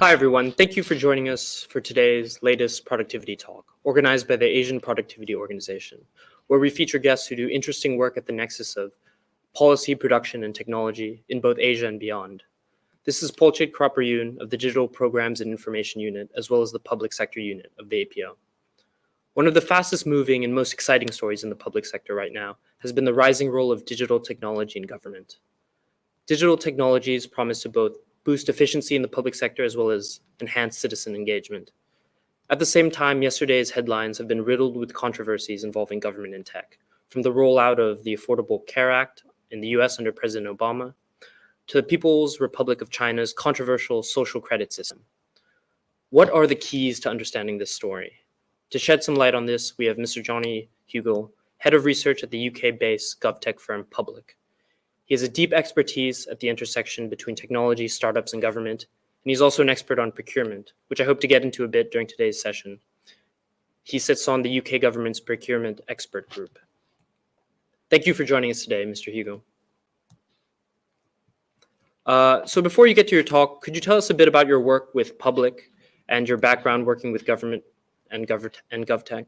Hi, everyone. Thank you for joining us for today's latest productivity talk, organized by the Asian Productivity Organization, where we feature guests who do interesting work at the nexus of policy, production, and technology in both Asia and beyond. This is Polchit Kraparyoon of the Digital Programs and Information Unit, as well as the Public Sector Unit of the APO. One of the fastest moving and most exciting stories in the public sector right now has been the rising role of digital technology in government. Digital technologies promise to both boost efficiency in the public sector as well as enhance citizen engagement. At the same time, yesterday's headlines have been riddled with controversies involving government and tech, from the rollout of the Affordable Care Act in the US under President Obama to the People's Republic of China's controversial social credit system. What are the keys to understanding this story? To shed some light on this, we have Mr. Johnny Hugill, head of research at the UK-based GovTech firm Public. He has a deep expertise at the intersection between technology, startups, and government, and he's also an expert on procurement, which I hope to get into a bit during today's session. He sits on the UK government's procurement expert group. Thank you for joining us today, Mr. Hugo. So before you get to your talk, could you tell us a bit about your work with Public and your background working with government and GovTech?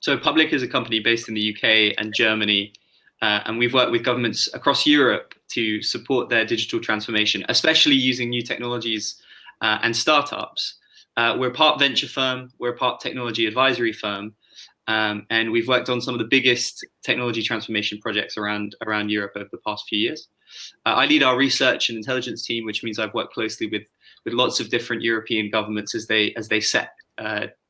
So Public is a company based in the UK and Germany, and we've worked with governments across Europe to support their digital transformation, especially using new technologies and startups. We're a part venture firm, we're a part technology advisory firm, and we've worked on some of the biggest technology transformation projects around Europe over the past few years. I lead our research and intelligence team, which means I've worked closely with lots of different European governments as they set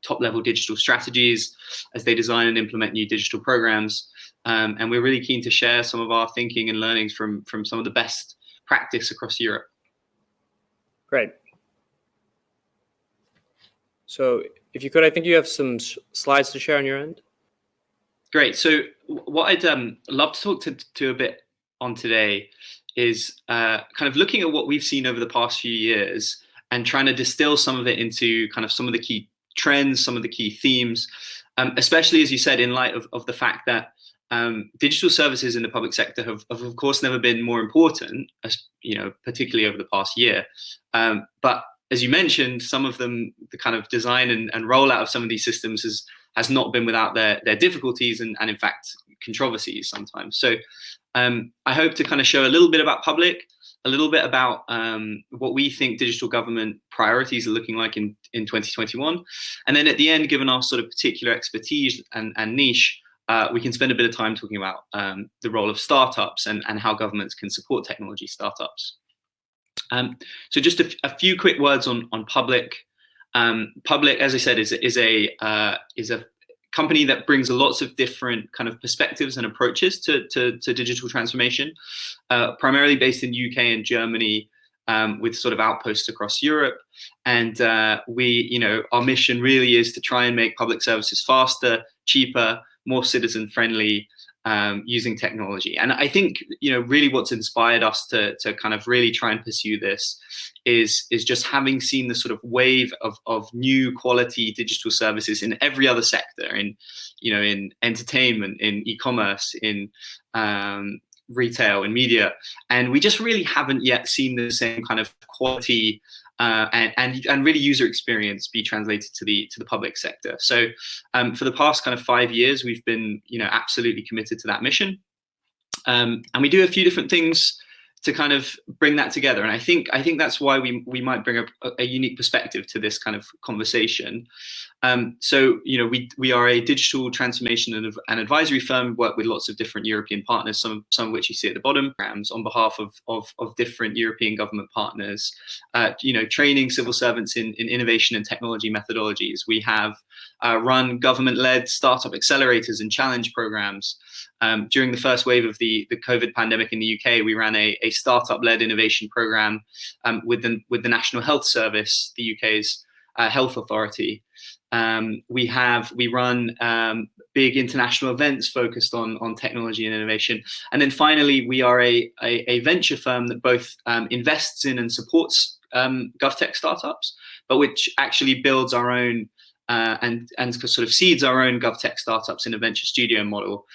top-level digital strategies, as they design and implement new digital programs. And we're really keen to share some of our thinking and learnings from some of the best practice across Europe. Great. So if you could, I think you have some slides to share on your end. Great. So what I'd love to talk to a bit on today is kind of looking at what we've seen over the past few years and trying to distill some of it into kind of some of the key trends, some of the key themes, especially, as you said, in light of the fact that digital services in the public sector have of course never been more important, as particularly over the past year. But as you mentioned, some of them, the kind of design and rollout of some of these systems has not been without their difficulties and in fact controversies sometimes. So I hope to kind of show a little bit about Public, a little bit about what we think digital government priorities are looking like in 2021. And then at the end, given our sort of particular expertise and niche, we can spend a bit of time talking about the role of startups and how governments can support technology startups. So just a few quick words on Public. Public, as I said, is a company that brings lots of different kind of perspectives and approaches to digital transformation, primarily based in UK and Germany, with sort of outposts across Europe. And our mission really is to try and make public services faster, cheaper, more citizen friendly, using technology. And I think, really what's inspired us to kind of really try and pursue this is just having seen the sort of wave of new quality digital services in every other sector, in entertainment, in e-commerce, in retail, in media. And we just really haven't yet seen the same kind of quality and really user experience be translated to the public sector. So for the past kind of 5 years, we've been absolutely committed to that mission, and we do a few different things to kind of bring that together. And I think that's why we might bring a unique perspective to this kind of conversation. So we are a digital transformation and advisory firm, work with lots of different European partners, some of which you see at the bottom, programs on behalf of different European government partners, training civil servants in innovation and technology methodologies. We have run government-led startup accelerators and challenge programs. During the first wave of the COVID pandemic in the UK, we ran a startup-led innovation program with the National Health Service, the UK's health authority. We run big international events focused on technology and innovation. And then finally, we are a venture firm that both invests in and supports GovTech startups, but which actually builds our own and sort of seeds our own GovTech startups in a venture studio model.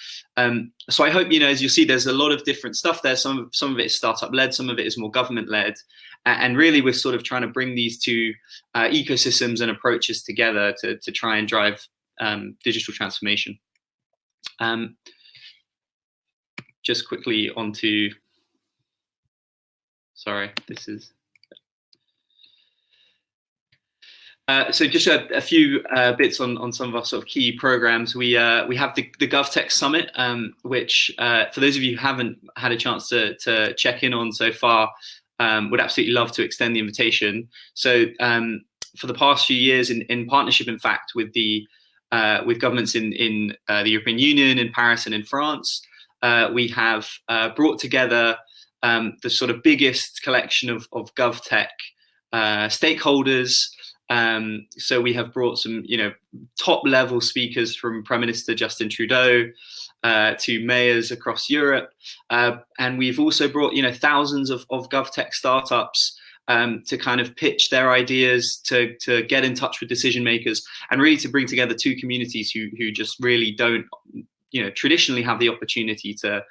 So I hope, as you see, there's a lot of different stuff there. Some of it is startup led, some of it is more government led, and really we're sort of trying to bring these two ecosystems and approaches together to try and drive digital transformation. Just quickly onto, sorry, this is. So just a few bits on some of our sort of key programs. We have the GovTech Summit, which for those of you who haven't had a chance to check in on so far, would absolutely love to extend the invitation. So for the past few years, in partnership, in fact, with governments in the European Union, in Paris and in France, we have brought together the sort of biggest collection of GovTech stakeholders. So we have brought some, top level speakers from Prime Minister Justin Trudeau to mayors across Europe, and we've also brought, thousands of GovTech startups to kind of pitch their ideas, to get in touch with decision makers, and really to bring together two communities who just really don't, traditionally have the opportunity to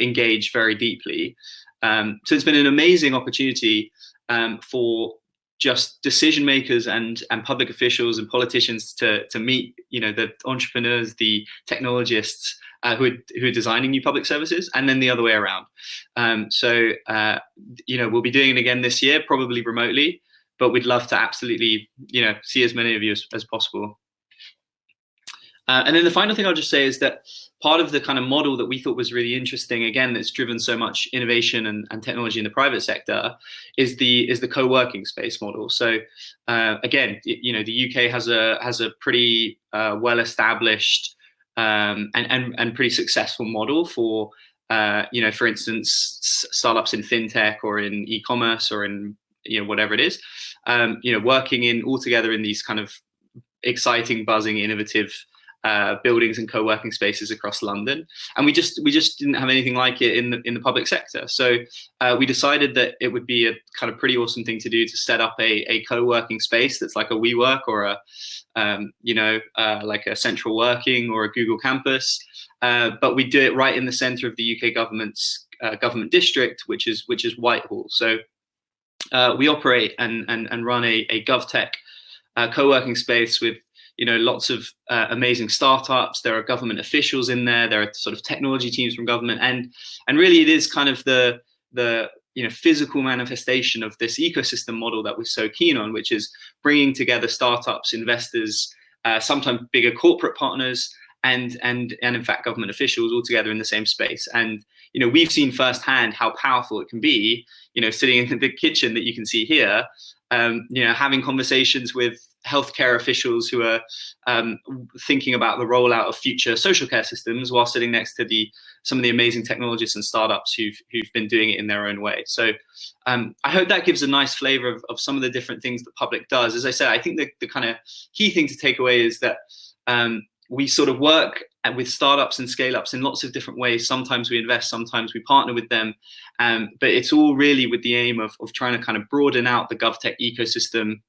engage very deeply. So it's been an amazing opportunity for just decision makers and public officials and politicians to meet, the entrepreneurs, the technologists who are designing new public services, and then the other way around. So we'll be doing it again this year, probably remotely, but we'd love to absolutely, see as many of you as possible. And then the final thing I'll just say is that part of the kind of model that we thought was really interesting, again, that's driven so much innovation and technology in the private sector, is the co-working space model. So again, the UK has a pretty well-established and pretty successful model for for instance, startups in fintech or in e-commerce or in whatever it is, working all together in these kind of exciting, buzzing, innovative buildings and co-working spaces across London, and we just didn't have anything like it in the public sector. So we decided that it would be a kind of pretty awesome thing to do, to set up a co-working space that's like a WeWork or like a central working or a Google campus, but we do it right in the centre of the UK government's government district, which is Whitehall. So we operate and run a GovTech co-working space with lots of amazing startups. There are government officials in there. There are sort of technology teams from government, and really it is kind of the physical manifestation of this ecosystem model that we're so keen on, which is bringing together startups, investors, sometimes bigger corporate partners, and in fact government officials all together in the same space. And we've seen firsthand how powerful it can be. Sitting in the kitchen that you can see here, having conversations with healthcare officials who are thinking about the rollout of future social care systems, while sitting next to some of the amazing technologists and startups who've been doing it in their own way. So I hope that gives a nice flavor of some of the different things that public does. As I said, I think the kind of key thing to take away is that we sort of work with startups and scale-ups in lots of different ways. Sometimes we invest, sometimes we partner with them, but it's all really with the aim of trying to kind of broaden out the GovTech ecosystem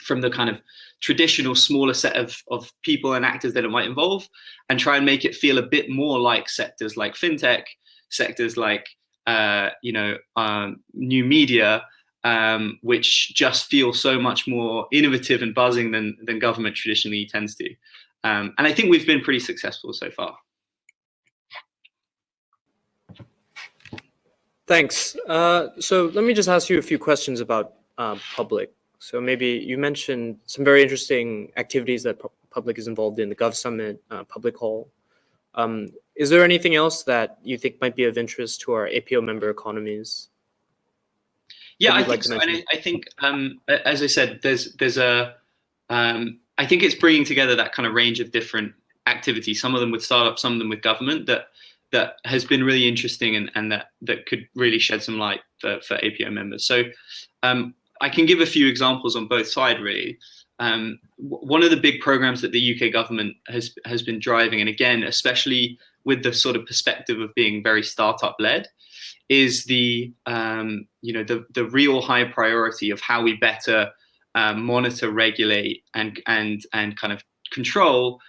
from the kind of traditional smaller set of people and actors that it might involve, and try and make it feel a bit more like sectors like fintech, sectors like new media, which just feel so much more innovative and buzzing than government traditionally tends to. And I think we've been pretty successful so far. Thanks. So let me just ask you a few questions about public. So maybe you mentioned some very interesting activities that public is involved in, the Gov Summit, Public Hall. Is there anything else that you think might be of interest to our APO member economies? Yeah, I think so. And I think, as I said, I think it's bringing together that kind of range of different activities, some of them with startups, some of them with government, that has been really interesting and that could really shed some light for APO members. So I can give a few examples on both sides, really. One of the big programs that the UK government has been driving, and again, especially with the sort of perspective of being very startup led, is the real high priority of how we better monitor, regulate, and kind of control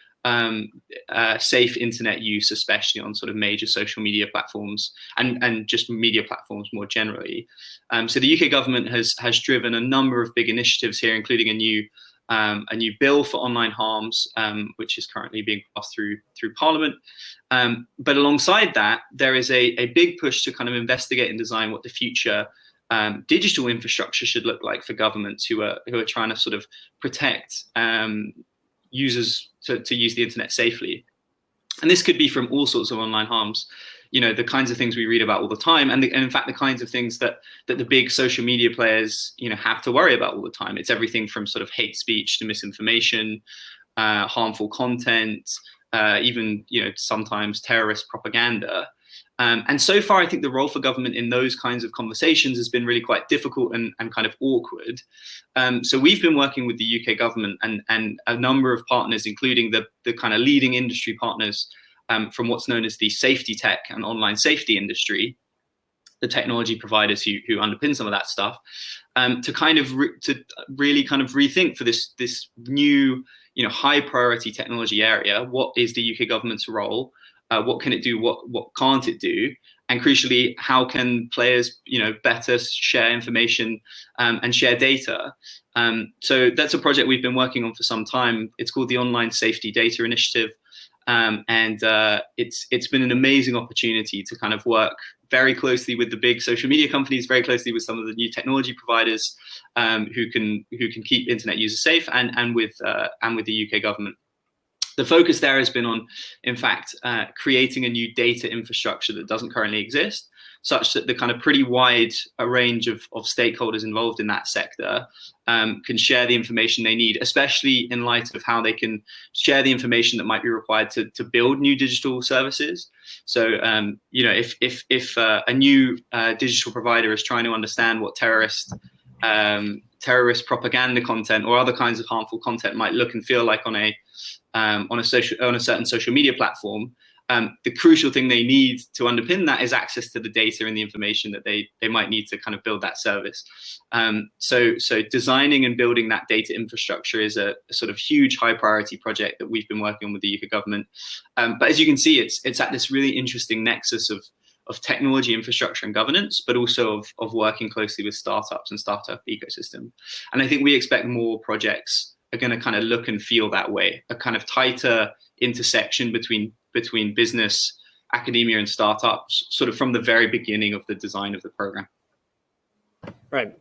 safe internet use, especially on sort of major social media platforms and just media platforms more generally. So the UK government has driven a number of big initiatives here, including a new bill for online harms, which is currently being passed through Parliament. But alongside that, there is a big push to kind of investigate and design what the future digital infrastructure should look like for governments who are trying to sort of protect users to use the internet safely. And this could be from all sorts of online harms, the kinds of things we read about all the time, and in fact the kinds of things that the big social media players have to worry about all the time. It's everything from sort of hate speech to misinformation, harmful content, even sometimes terrorist propaganda. And so far, I think the role for government in those kinds of conversations has been really quite difficult and kind of awkward. So we've been working with the UK government and a number of partners, including the kind of leading industry partners from what's known as the safety tech and online safety industry, the technology providers who underpin some of that stuff, to kind of to really kind of rethink for this new high priority technology area. What is the UK government's role? What can it do? What can't it do? And crucially, how can players, better share information and share data? So that's a project we've been working on for some time. It's called the Online Safety Data Initiative, and it's been an amazing opportunity to kind of work very closely with the big social media companies, very closely with some of the new technology providers who can keep internet users safe, and with the UK government. The focus there has been on, in fact, creating a new data infrastructure that doesn't currently exist, such that the kind of pretty wide range of stakeholders involved in that sector can share the information they need, especially in light of how they can share the information that might be required to build new digital services. So, if a new digital provider is trying to understand what terrorist propaganda content or other kinds of harmful content might look and feel like on a certain social media platform, the crucial thing they need to underpin that is access to the data and the information that they might need to kind of build that service. So designing and building that data infrastructure is a sort of huge high priority project that we've been working on with the UK government. But as you can see, it's at this really interesting nexus of technology infrastructure and governance, but also of working closely with startups and startup ecosystem. And I think we expect more projects are going to kind of look and feel that way, a kind of tighter intersection between business, academia, and startups, sort of from the very beginning of the design of the program. Right.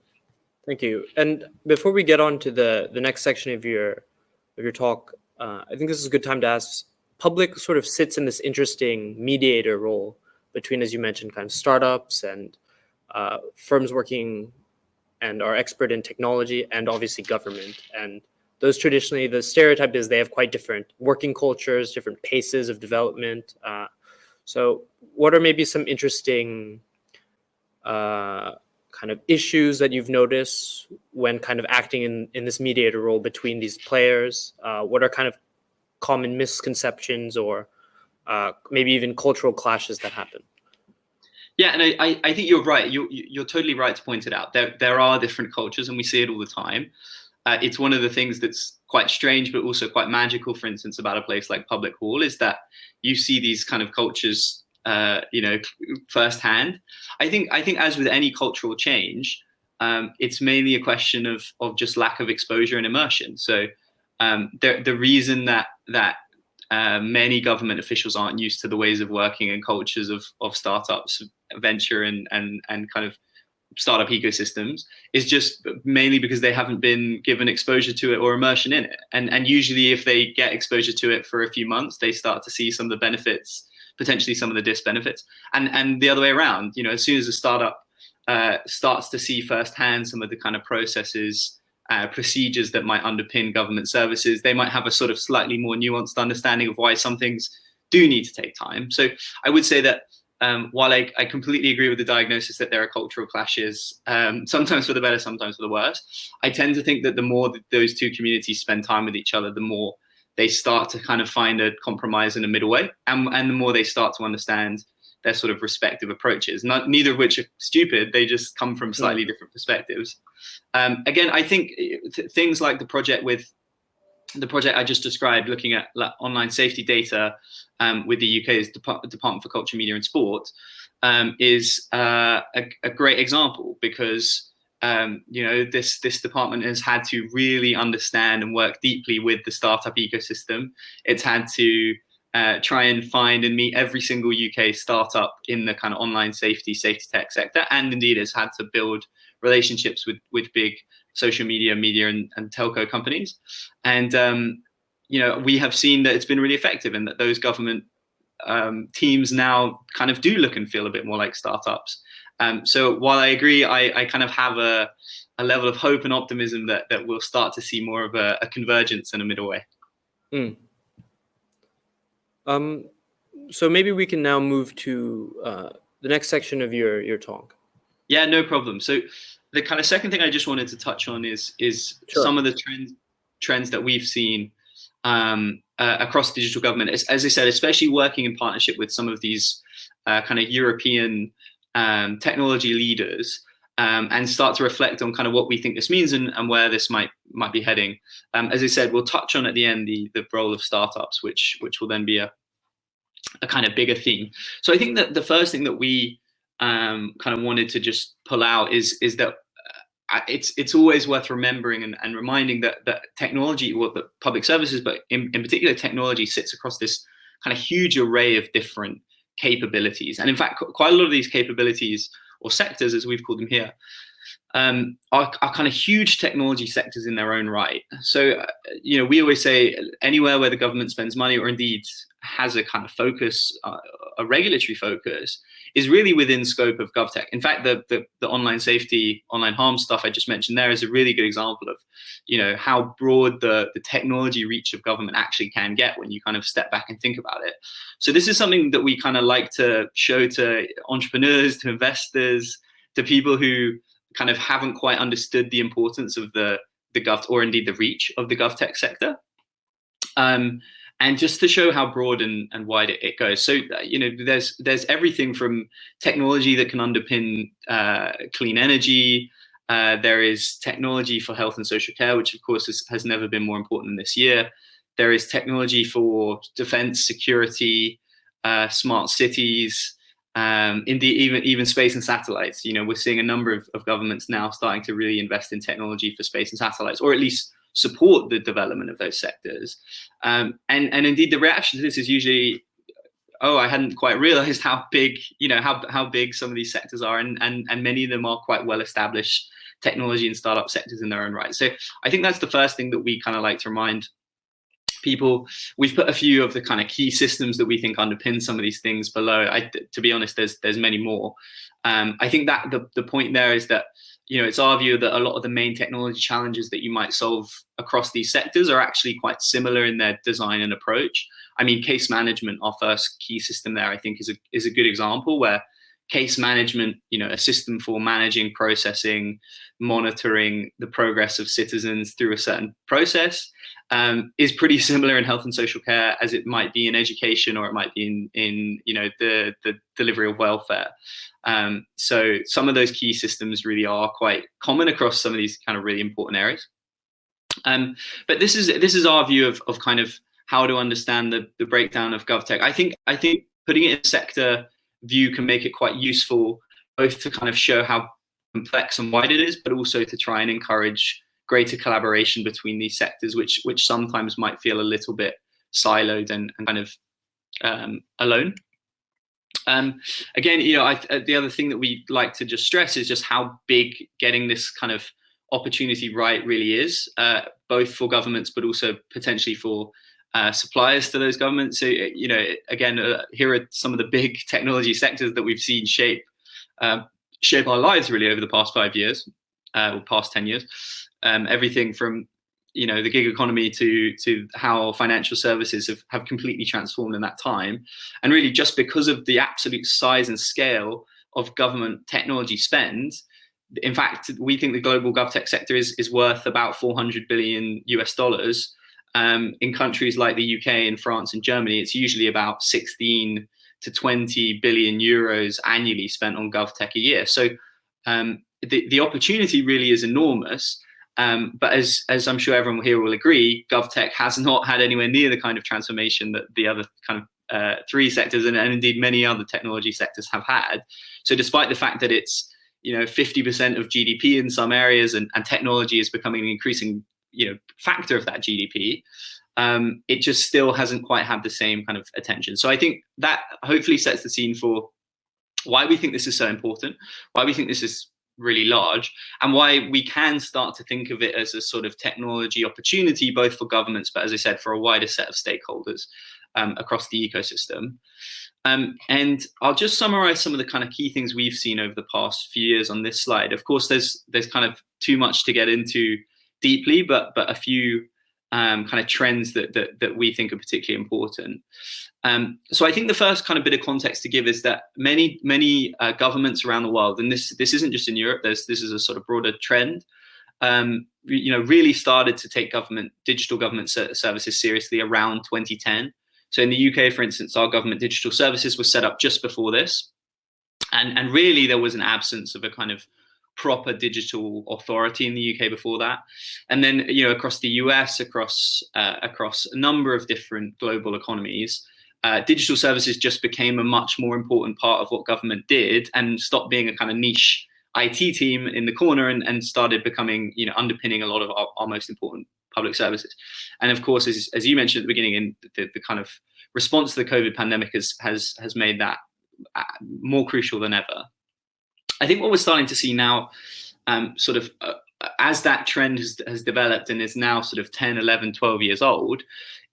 Thank you. And before we get on to the next section of your talk, I think this is a good time to ask, public sort of sits in this interesting mediator role between, as you mentioned, kind of startups and firms working and are expert in technology, and obviously government. And those traditionally, the stereotype is they have quite different working cultures, different paces of development. So what are maybe some interesting kind of issues that you've noticed when kind of acting in this mediator role between these players? What are kind of common misconceptions or maybe even cultural clashes that happen? Yeah, and I think you're right. You're totally right to point it out. There are different cultures, and we see it all the time. It's one of the things that's quite strange, but also quite magical, for instance, about a place like Public Hall, is that you see these kind of cultures, firsthand. I think as with any cultural change, it's mainly a question of just lack of exposure and immersion. So the reason that many government officials aren't used to the ways of working and cultures of startups, venture, and kind of startup ecosystems is just mainly because they haven't been given exposure to it or immersion in it. And usually if they get exposure to it for a few months, they start to see some of the benefits, potentially some of the disbenefits. And the other way around, as soon as a startup starts to see firsthand some of the kind of processes, procedures that might underpin government services, they might have a sort of slightly more nuanced understanding of why some things do need to take time. So I would say that while I completely agree with the diagnosis that there are cultural clashes, sometimes for the better, sometimes for the worse, I tend to think that the more that those two communities spend time with each other, the more they start to kind of find a compromise in a middle way, and the more they start to understand, their sort of respective approaches. Neither of which are stupid. They just come from slightly different perspectives. Again, I think things like the project I just described, looking at online safety data with the UK's Department for Culture, Media and Sport, is a great example, because this department has had to really understand and work deeply with the startup ecosystem. It's had to try and find and meet every single UK startup in the kind of online safety tech sector, and indeed has had to build relationships with big social media and telco companies. And we have seen that it's been really effective, and that those government teams now kind of do look and feel a bit more like startups. So while I agree, I kind of have a level of hope and optimism that we'll start to see more of a convergence and a middle way. So maybe we can now move to the next section of your talk. Yeah, no problem. So the kind of second thing I just wanted to touch on is Sure. some of the trends that we've seen across digital government. As I said, especially working in partnership with some of these kind of European technology leaders, and start to reflect on kind of what we think this means and where this might be heading. As I said, we'll touch on at the end the role of startups, which will then be a kind of bigger theme. So I think that the first thing that we kind of wanted to just pull out is that it's always worth remembering and reminding that technology, well, the public services, but in particular technology, sits across this kind of huge array of different capabilities. And in fact, quite a lot of these capabilities, or sectors as we've called them here, are kind of huge technology sectors in their own right. So, we always say anywhere where the government spends money, or indeed has a kind of focus, a regulatory focus, is really within scope of GovTech. In fact, the online safety, online harm stuff I just mentioned there is a really good example of, how broad the technology reach of government actually can get when you kind of step back and think about it. So this is something that we kind of like to show to entrepreneurs, to investors, to people who kind of haven't quite understood the importance of the Gov, or indeed the reach of the GovTech sector. And just to show how broad and wide it goes. So, there's everything from technology that can underpin clean energy. There is technology for health and social care, which of course has never been more important than this year. There is technology for defense, security, smart cities, indeed even space and satellites. We're seeing a number of governments now starting to really invest in technology for space and satellites, or at least support the development of those sectors. And indeed, the reaction to this is usually, oh, I hadn't quite realized how big, how big some of these sectors are, and many of them are quite well established technology and startup sectors in their own right. So I think that's the first thing that we kind of like to remind people. We've put a few of the kind of key systems that we think underpin some of these things below. To be honest, there's many more. I think that the point there is that, it's our view that a lot of the main technology challenges that you might solve across these sectors are actually quite similar in their design and approach. I mean, case management, our first key system there, I think is a good example, where case management, a system for managing, processing, monitoring the progress of citizens through a certain process, is pretty similar in health and social care as it might be in education, or it might be in the delivery of welfare. So some of those key systems really are quite common across some of these kind of really important areas. But this is our view of kind of how to understand the breakdown of GovTech. I think putting it in sector view can make it quite useful, both to kind of show how complex and wide it is, but also to try and encourage greater collaboration between these sectors, which sometimes might feel a little bit siloed and kind of alone. Again, the other thing that we like to just stress is just how big getting this kind of opportunity right really is, both for governments, but also potentially for suppliers to those governments. So, again, here are some of the big technology sectors that we've seen shape our lives really over the past 5 years, or past 10 years. Everything from the gig economy to how financial services have completely transformed in that time. And really, just because of the absolute size and scale of government technology spend, in fact, we think the global GovTech sector is worth about $400 billion US. In countries like the UK and France and Germany, it's usually about 16 to 20 billion euros annually spent on GovTech a year. So the opportunity really is enormous. But as I'm sure everyone here will agree, GovTech has not had anywhere near the kind of transformation that the other kind of three sectors and indeed many other technology sectors have had. So despite the fact that it's 50% of GDP in some areas, and technology is becoming an increasing factor of that GDP, it just still hasn't quite had the same kind of attention. So I think that hopefully sets the scene for why we think this is so important, why we think this is really large, and why we can start to think of it as a sort of technology opportunity, both for governments, but as I said, for a wider set of stakeholders across the ecosystem. And I'll just summarize some of the kind of key things we've seen over the past few years on this slide. Of course, there's kind of too much to get into deeply, but a few kind of trends that we think are particularly important. So I think the first kind of bit of context to give is that many governments around the world, and this isn't just in Europe, this is a sort of broader trend, really started to take digital government services seriously around 2010. So in the UK, for instance, our government digital services was set up just before this. And really there was an absence of a kind of proper digital authority in the UK before that. And then, across the US, across a number of different global economies, digital services just became a much more important part of what government did and stopped being a kind of niche IT team in the corner and started becoming, underpinning a lot of our most important public services. And of course, as you mentioned at the beginning, in the kind of response to the COVID pandemic has made that more crucial than ever. I think what we're starting to see now, as that trend has developed and is now sort of 10, 11, 12 years old,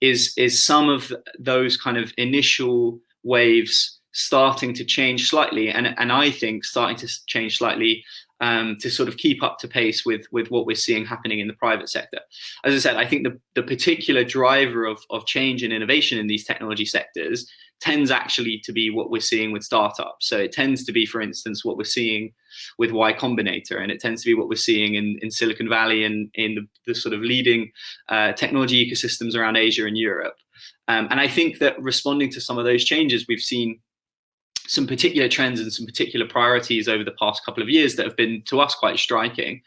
is some of those kind of initial waves starting to change slightly, and I think starting to change slightly to sort of keep up to pace with what we're seeing happening in the private sector. As I said, I think the particular driver of change and innovation in these technology sectors tends actually to be what we're seeing with startups. So it tends to be, for instance, what we're seeing with Y Combinator, and it tends to be what we're seeing in Silicon Valley and in the sort of leading technology ecosystems around Asia and Europe. And I think that responding to some of those changes, we've seen some particular trends and some particular priorities over the past couple of years that have been, to us, quite striking.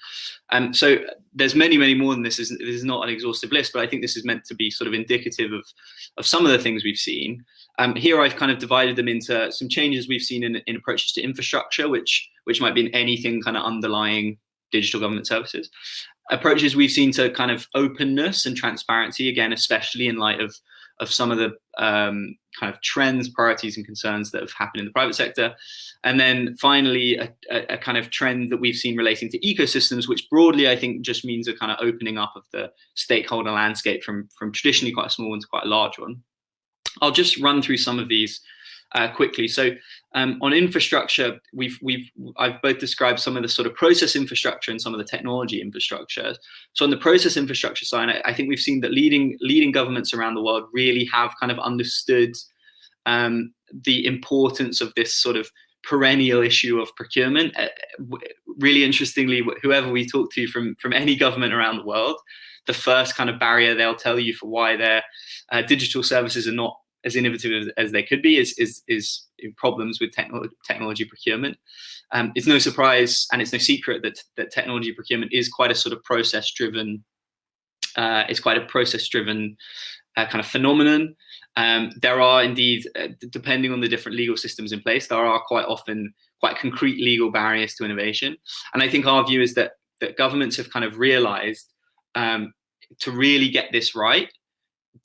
So there's many more than this. This is not an exhaustive list, but I think this is meant to be sort of indicative of some of the things we've seen. Here I've kind of divided them into some changes we've seen in approaches to infrastructure, which might be in anything kind of underlying digital government services. Approaches we've seen to kind of openness and transparency, again, especially in light of some of the kind of trends, priorities, and concerns that have happened in the private sector. And then finally, a kind of trend that we've seen relating to ecosystems, which broadly, I think, just means a kind of opening up of the stakeholder landscape from traditionally quite a small one to quite a large one. I'll just run through some of these quickly. So on infrastructure, I've both described some of the sort of process infrastructure and some of the technology infrastructure. So on the process infrastructure side, I think we've seen that leading governments around the world really have kind of understood the importance of this sort of perennial issue of procurement. Really interestingly, whoever we talk to from any government around the world, the first kind of barrier they'll tell you for why their digital services are not as innovative as they could be is problems with technology procurement. It's no surprise and it's no secret that technology procurement is quite a sort of process-driven. It's quite a process-driven kind of phenomenon. There are indeed, depending on the different legal systems in place, there are quite often quite concrete legal barriers to innovation. And I think our view is that governments have kind of realized to really get this right,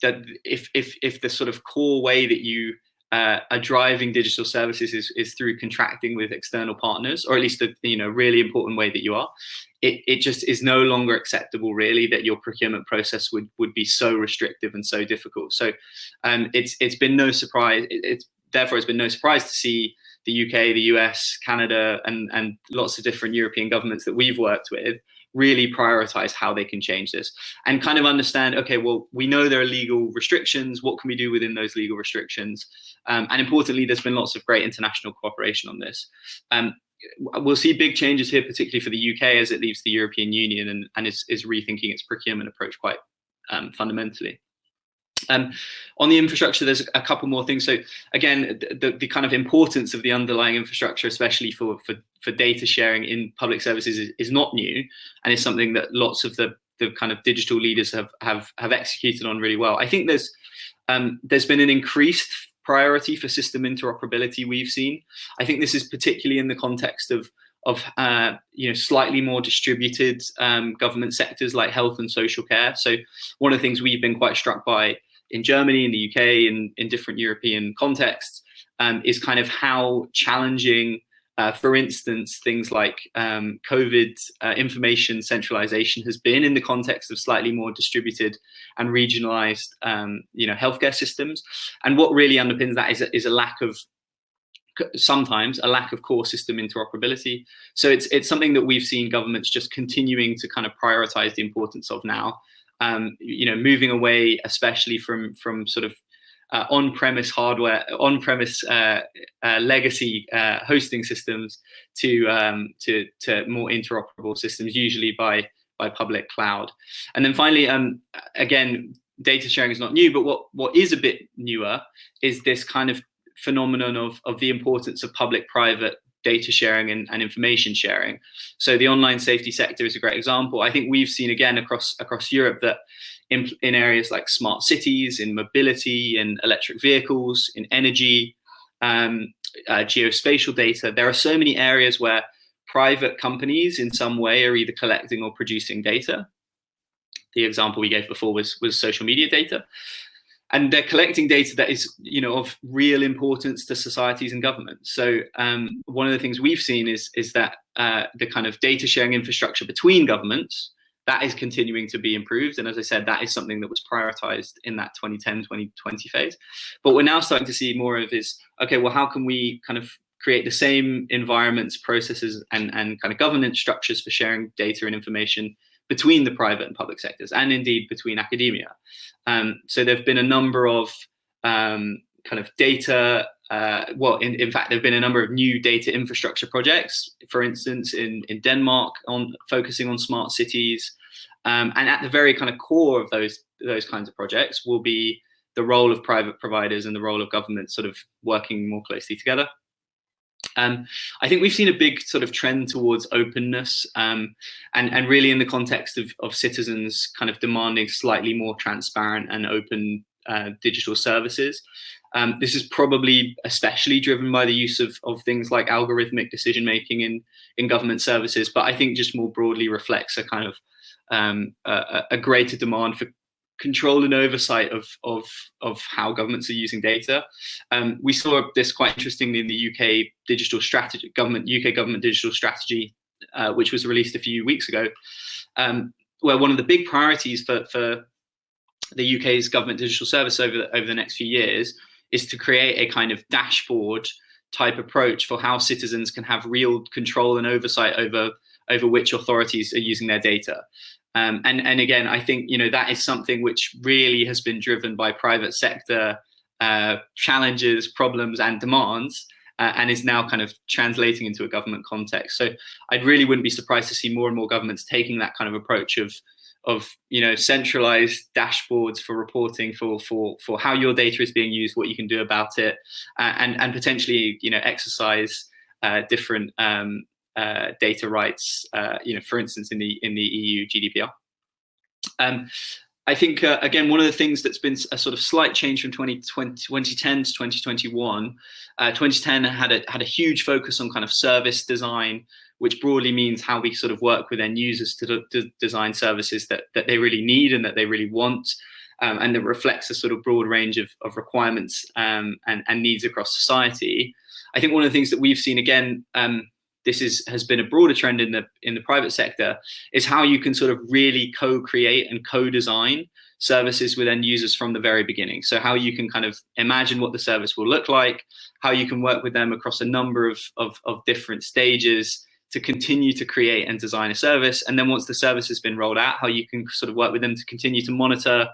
that if the sort of core way that you are driving digital services is through contracting with external partners, or at least the really important way that you are, it just is no longer acceptable really that your procurement process would be so restrictive and so difficult. So it's been no surprise. Therefore it's been no surprise to see the UK, the US, Canada, and lots of different European governments that we've worked with really prioritize how they can change this and kind of understand, okay, well, we know there are legal restrictions. What can we do within those legal restrictions? And importantly, there's been lots of great international cooperation on this. We'll see big changes here, particularly for the UK as it leaves the European Union and is rethinking its procurement approach quite fundamentally. On the infrastructure, there's a couple more things. So again, the kind of importance of the underlying infrastructure, especially for data sharing in public services, is not new, and is something that lots of the kind of digital leaders have executed on really well. I think there's been an increased priority for system interoperability we've seen. I think this is particularly in the context of slightly more distributed government sectors like health and social care. So one of the things we've been quite struck by in Germany, in the UK, in different European contexts, is kind of how challenging, for instance, things like COVID information centralization has been in the context of slightly more distributed and regionalized, healthcare systems. And what really underpins that is sometimes a lack of core system interoperability. So it's something that we've seen governments just continuing to kind of prioritize the importance of now. Moving away, especially from sort of on-premise hardware, on-premise legacy hosting systems to more interoperable systems, usually by public cloud. And then finally, again, data sharing is not new, but what is a bit newer is this kind of phenomenon of the importance of public-private data sharing and information sharing. So the online safety sector is a great example. I think we've seen again across Europe that in areas like smart cities, in mobility, in electric vehicles, in energy, geospatial data, there are so many areas where private companies in some way are either collecting or producing data. The example we gave before was social media data. And they're collecting data that is, of real importance to societies and governments. So one of the things we've seen is that the kind of data sharing infrastructure between governments, that is continuing to be improved. And as I said, that is something that was prioritized in that 2010, 2020 phase. But we're now starting to see more of is, okay, well, how can we kind of create the same environments, processes, and kind of governance structures for sharing data and information between the private and public sectors, and indeed between academia. So there have been a number of kind of data, in fact, there have been a number of new data infrastructure projects, for instance, in Denmark, focusing on smart cities. And at the very kind of core of those kinds of projects will be the role of private providers and the role of government sort of working more closely together. I think we've seen a big sort of trend towards openness, and really in the context of citizens kind of demanding slightly more transparent and open digital services. This is probably especially driven by the use of things like algorithmic decision making in government services, but I think just more broadly reflects a kind of a greater demand for control and oversight of how governments are using data. We saw this quite interestingly in the UK digital strategy, UK government digital strategy, which was released a few weeks ago, where one of the big priorities for the UK's government digital service over the next few years is to create a kind of dashboard type approach for how citizens can have real control and oversight over which authorities are using their data. And again, I think that is something which really has been driven by private sector challenges, problems, and demands, and is now kind of translating into a government context. So I really wouldn't be surprised to see more and more governments taking that kind of approach of centralized dashboards for reporting for how your data is being used, what you can do about it, and potentially exercise different data rights, for instance, in the EU GDPR. I think, again, one of the things that's been a sort of slight change from 2010 to 2021, 2010 had a huge focus on kind of service design, which broadly means how we sort of work with end users to design services that they really need and that they really want, and that reflects a sort of broad range of requirements and needs across society. I think one of the things that we've seen, again, has been a broader trend in the private sector, is how you can sort of really co-create and co-design services with end users from the very beginning. So how you can kind of imagine what the service will look like, how you can work with them across a number of different stages to continue to create and design a service. And then once the service has been rolled out, how you can sort of work with them to continue to monitor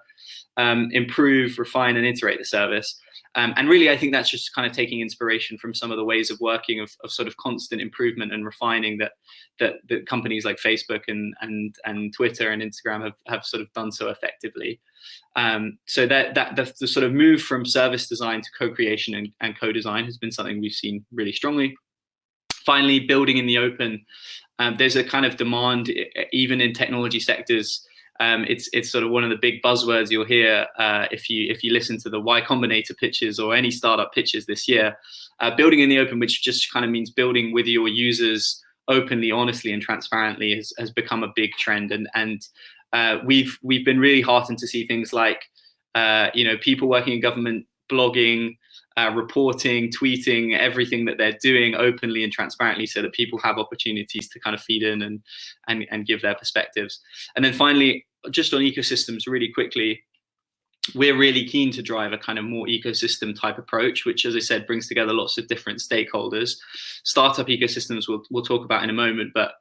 improve, refine, and iterate the service. And really, I think that's just kind of taking inspiration from some of the ways of working of sort of constant improvement and refining that companies like Facebook and Twitter and Instagram have sort of done so effectively. So that the sort of move from service design to co-creation and co-design has been something we've seen really strongly. Finally, building in the open. There's a kind of demand, even in technology sectors. It's sort of one of the big buzzwords you'll hear if you listen to the Y Combinator pitches or any startup pitches this year. Building in the open, which just kind of means building with your users openly, honestly, and transparently, has become a big trend. And we've been really heartened to see things like people working in government blogging, reporting, tweeting everything that they're doing openly and transparently, so that people have opportunities to kind of feed in and give their perspectives. And then finally, just on ecosystems really quickly, we're really keen to drive a kind of more ecosystem type approach, which, as I said, brings together lots of different stakeholders. Startup ecosystems we'll talk about in a moment, but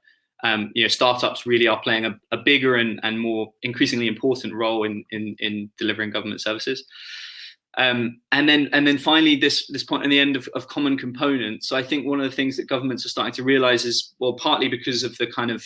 startups really are playing a bigger and more increasingly important role in delivering government services. And then finally, this point in the end of common components. So I think one of the things that governments are starting to realize is, well, partly because of the kind of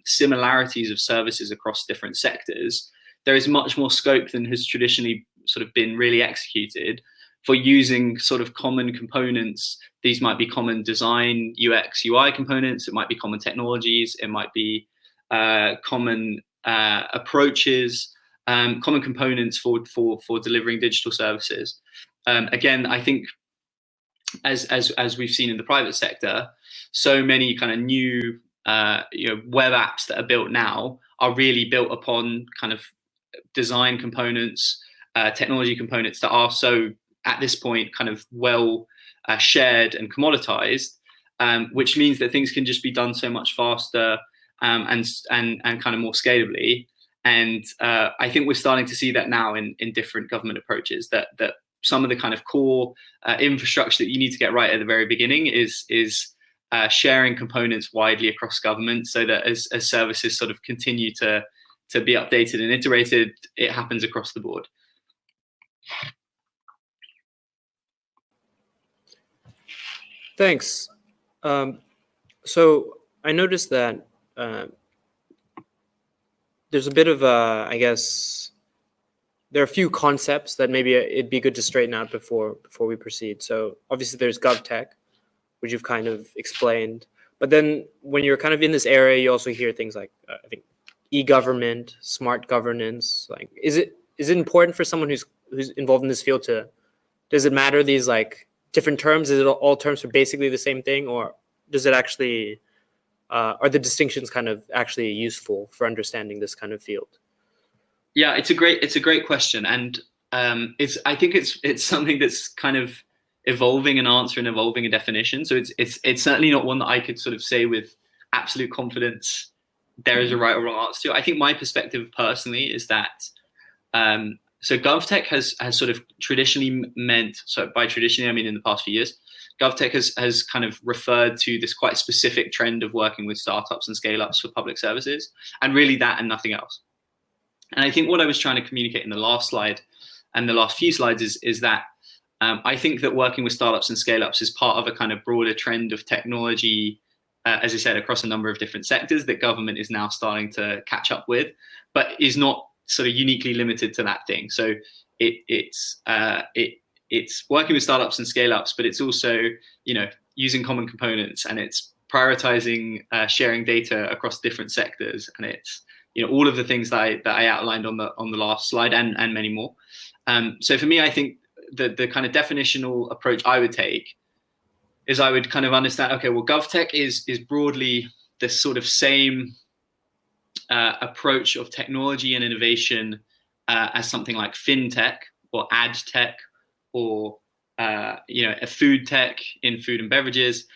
similarities of services across different sectors, there is much more scope than has traditionally sort of been really executed for using sort of common components. These might be common design, UX, UI components. It might be common technologies. It might be common approaches. Common components for delivering digital services. Again, I think as we've seen in the private sector, so many kind of new web apps that are built now are really built upon kind of design components, technology components that are so at this point kind of well shared and commoditized, which means that things can just be done so much faster and kind of more scalably. And I think we're starting to see that now in different government approaches, that some of the kind of core infrastructure that you need to get right at the very beginning is sharing components widely across government, so that as services sort of continue to be updated and iterated, it happens across the board. Thanks. So I noticed that there's a bit of I guess there are a few concepts that maybe it'd be good to straighten out before we proceed. So obviously there's GovTech, which you've kind of explained. But then when you're kind of in this area, you also hear things like I think e-government, smart governance. Like, is it important for someone who's involved in this field does it matter these like different terms? Is it all terms for basically the same thing, or does it actually are the distinctions kind of actually useful for understanding this kind of field? Yeah, it's a great question, and I think it's something that's kind of evolving an answer and evolving a definition. So it's certainly not one that I could sort of say with absolute confidence there is a right or wrong answer to. I think my perspective personally is that so GovTech has sort of traditionally meant, so by traditionally I mean in the past few years, GovTech has kind of referred to this quite specific trend of working with startups and scale-ups for public services, and really that and nothing else. And I think what I was trying to communicate in the last slide and the last few slides is that I think that working with startups and scale-ups is part of a kind of broader trend of technology, as I said, across a number of different sectors that government is now starting to catch up with, but is not sort of uniquely limited to that thing. So it's working with startups and scale-ups, but it's also, using common components, and it's prioritizing sharing data across different sectors, and it's all of the things that I outlined on the last slide and many more. So for me, I think the kind of definitional approach I would take is I would kind of understand, okay, well, GovTech is broadly this sort of same approach of technology and innovation as something like fintech or ad tech or a food tech in food and beverages,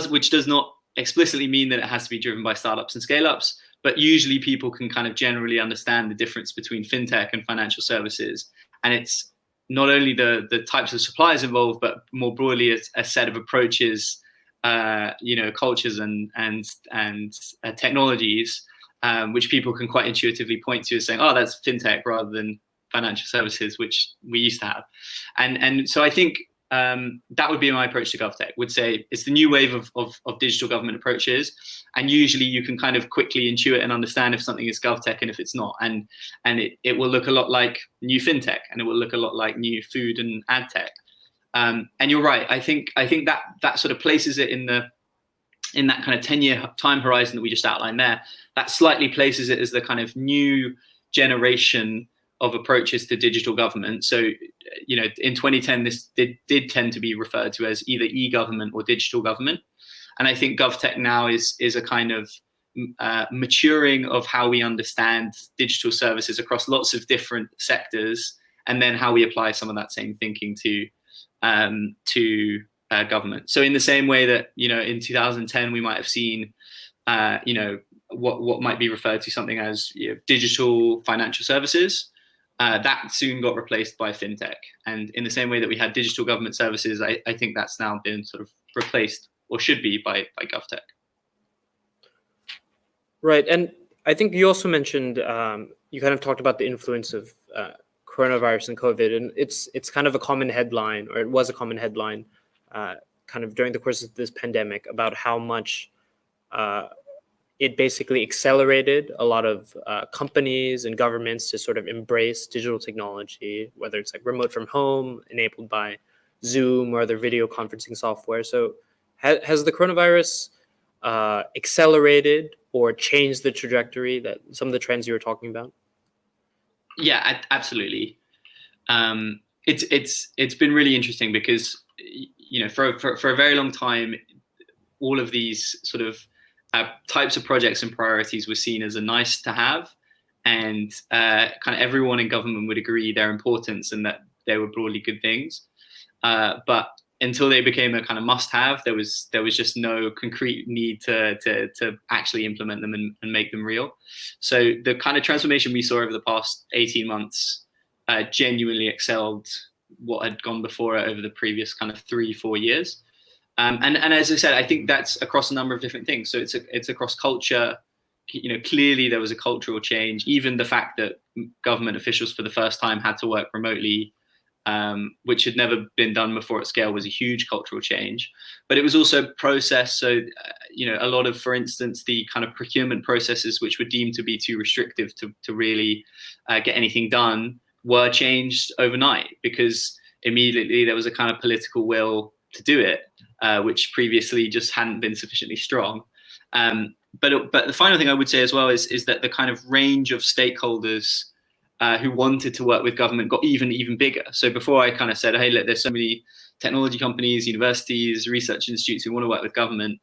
which does not explicitly mean that it has to be driven by startups and scale-ups, but usually people can kind of generally understand the difference between fintech and financial services. And it's not only the types of suppliers involved, but more broadly a set of approaches, cultures and technologies, which people can quite intuitively point to as saying, oh, that's fintech rather than financial services, which we used to have. And so I think that would be my approach to GovTech. Would say it's the new wave of digital government approaches, and usually you can kind of quickly intuit and understand if something is GovTech and if it's not. And it will look a lot like new fintech, and it will look a lot like new food and ad tech. And you're right. I think that sort of places it in that kind of 10-year time horizon that we just outlined there. That slightly places it as the kind of new generation of approaches to digital government. So, in 2010, this did tend to be referred to as either e-government or digital government. And I think GovTech now is a kind of maturing of how we understand digital services across lots of different sectors, and then how we apply some of that same thinking to government. So in the same way that, in 2010, we might have seen, what might be referred to something as digital financial services, that soon got replaced by fintech. And in the same way that we had digital government services, I think that's now been sort of replaced, or should be, by GovTech. Right. And I think you also mentioned, you kind of talked about the influence of coronavirus and COVID, and it's kind of a common headline, or it was a common headline, kind of during the course of this pandemic, about how much it basically accelerated a lot of companies and governments to sort of embrace digital technology, whether it's like remote from home, enabled by Zoom or other video conferencing software. So has the coronavirus accelerated or changed the trajectory, that some of the trends you were talking about? Yeah, absolutely. It's been really interesting because, for a very long time, all of these sort of types of projects and priorities were seen as a nice to have, and kind of everyone in government would agree their importance and that they were broadly good things. But until they became a kind of must-have, there was just no concrete need to actually implement them and make them real. So the kind of transformation we saw over the past 18 months genuinely excelled what had gone before it over the previous kind of 3-4 years. And as I said, I think that's across a number of different things. So it's across culture. Clearly there was a cultural change. Even the fact that government officials for the first time had to work remotely, which had never been done before at scale, was a huge cultural change. But it was also process. So, a lot of, for instance, the kind of procurement processes, which were deemed to be too restrictive to really get anything done, were changed overnight, because immediately there was a kind of political will to do it, which previously just hadn't been sufficiently strong. But the final thing I would say as well is that the kind of range of stakeholders who wanted to work with government got even bigger. So before I kind of said, hey, look, there's so many technology companies, universities, research institutes who want to work with government.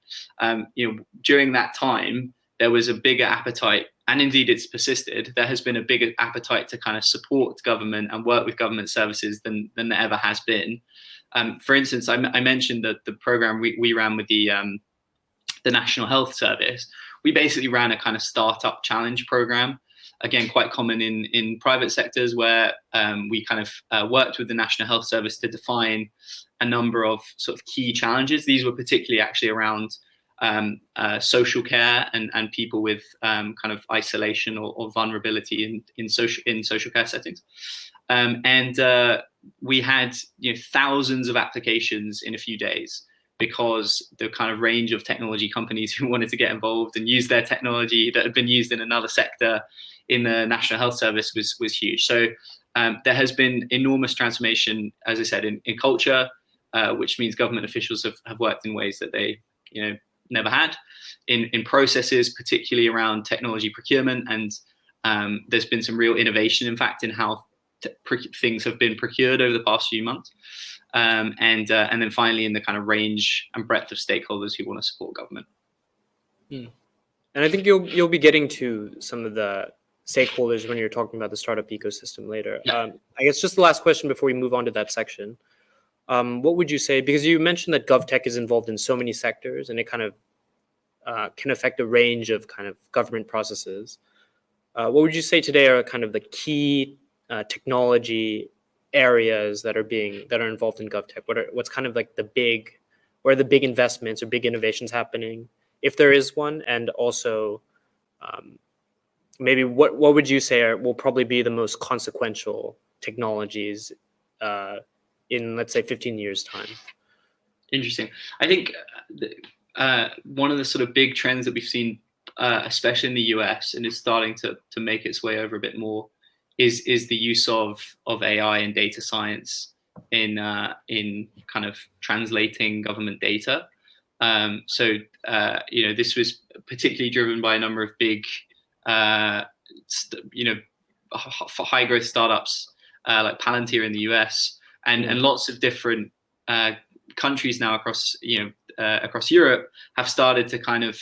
During that time, there was a bigger appetite, and indeed it's persisted. There has been a bigger appetite to kind of support government and work with government services than there ever has been. For instance, I mentioned that the program we ran with the National Health Service. We basically ran a kind of startup challenge program. Again, quite common in private sectors, where we kind of worked with the National Health Service to define a number of sort of key challenges. These were particularly actually around social care and people with kind of isolation or vulnerability in social care settings. We had thousands of applications in a few days, because the kind of range of technology companies who wanted to get involved and use their technology that had been used in another sector in the National Health Service was huge. So there has been enormous transformation, as I said, in culture, which means government officials have worked in ways that they never had, in processes, particularly around technology procurement. And there's been some real innovation, in fact, in how things have been procured over the past few months. And then finally, in the kind of range and breadth of stakeholders who want to support government. And I think you'll be getting to some of the stakeholders when you're talking about the startup ecosystem later. Yeah. I guess just the last question before we move on to that section. What would you say, because you mentioned that GovTech is involved in so many sectors and it kind of can affect a range of kind of government processes. What would you say today are kind of the key technology areas that are involved in GovTech? What's kind of like where are the big investments or big innovations happening, if there is one, and also maybe what would you say will probably be the most consequential technologies in, let's say, 15 years time? Interesting. I think one of the sort of big trends that we've seen, especially in the US, and is starting to make its way over a bit more, is the use of AI and data science in kind of translating government data. So this was particularly driven by a number of big, high growth startups like Palantir in the US, and lots of different countries now across Europe have started to kind of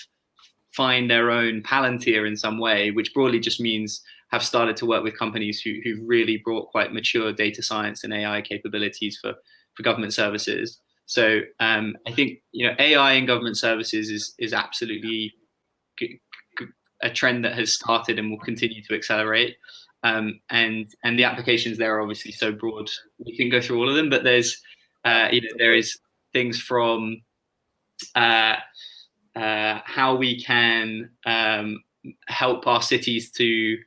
find their own Palantir in some way, which broadly just means have started to work with companies who really brought quite mature data science and AI capabilities for government services. So I think AI in government services is absolutely a trend that has started and will continue to accelerate. And the applications there are obviously so broad. We can go through all of them, but there's there is things from how we can help our cities to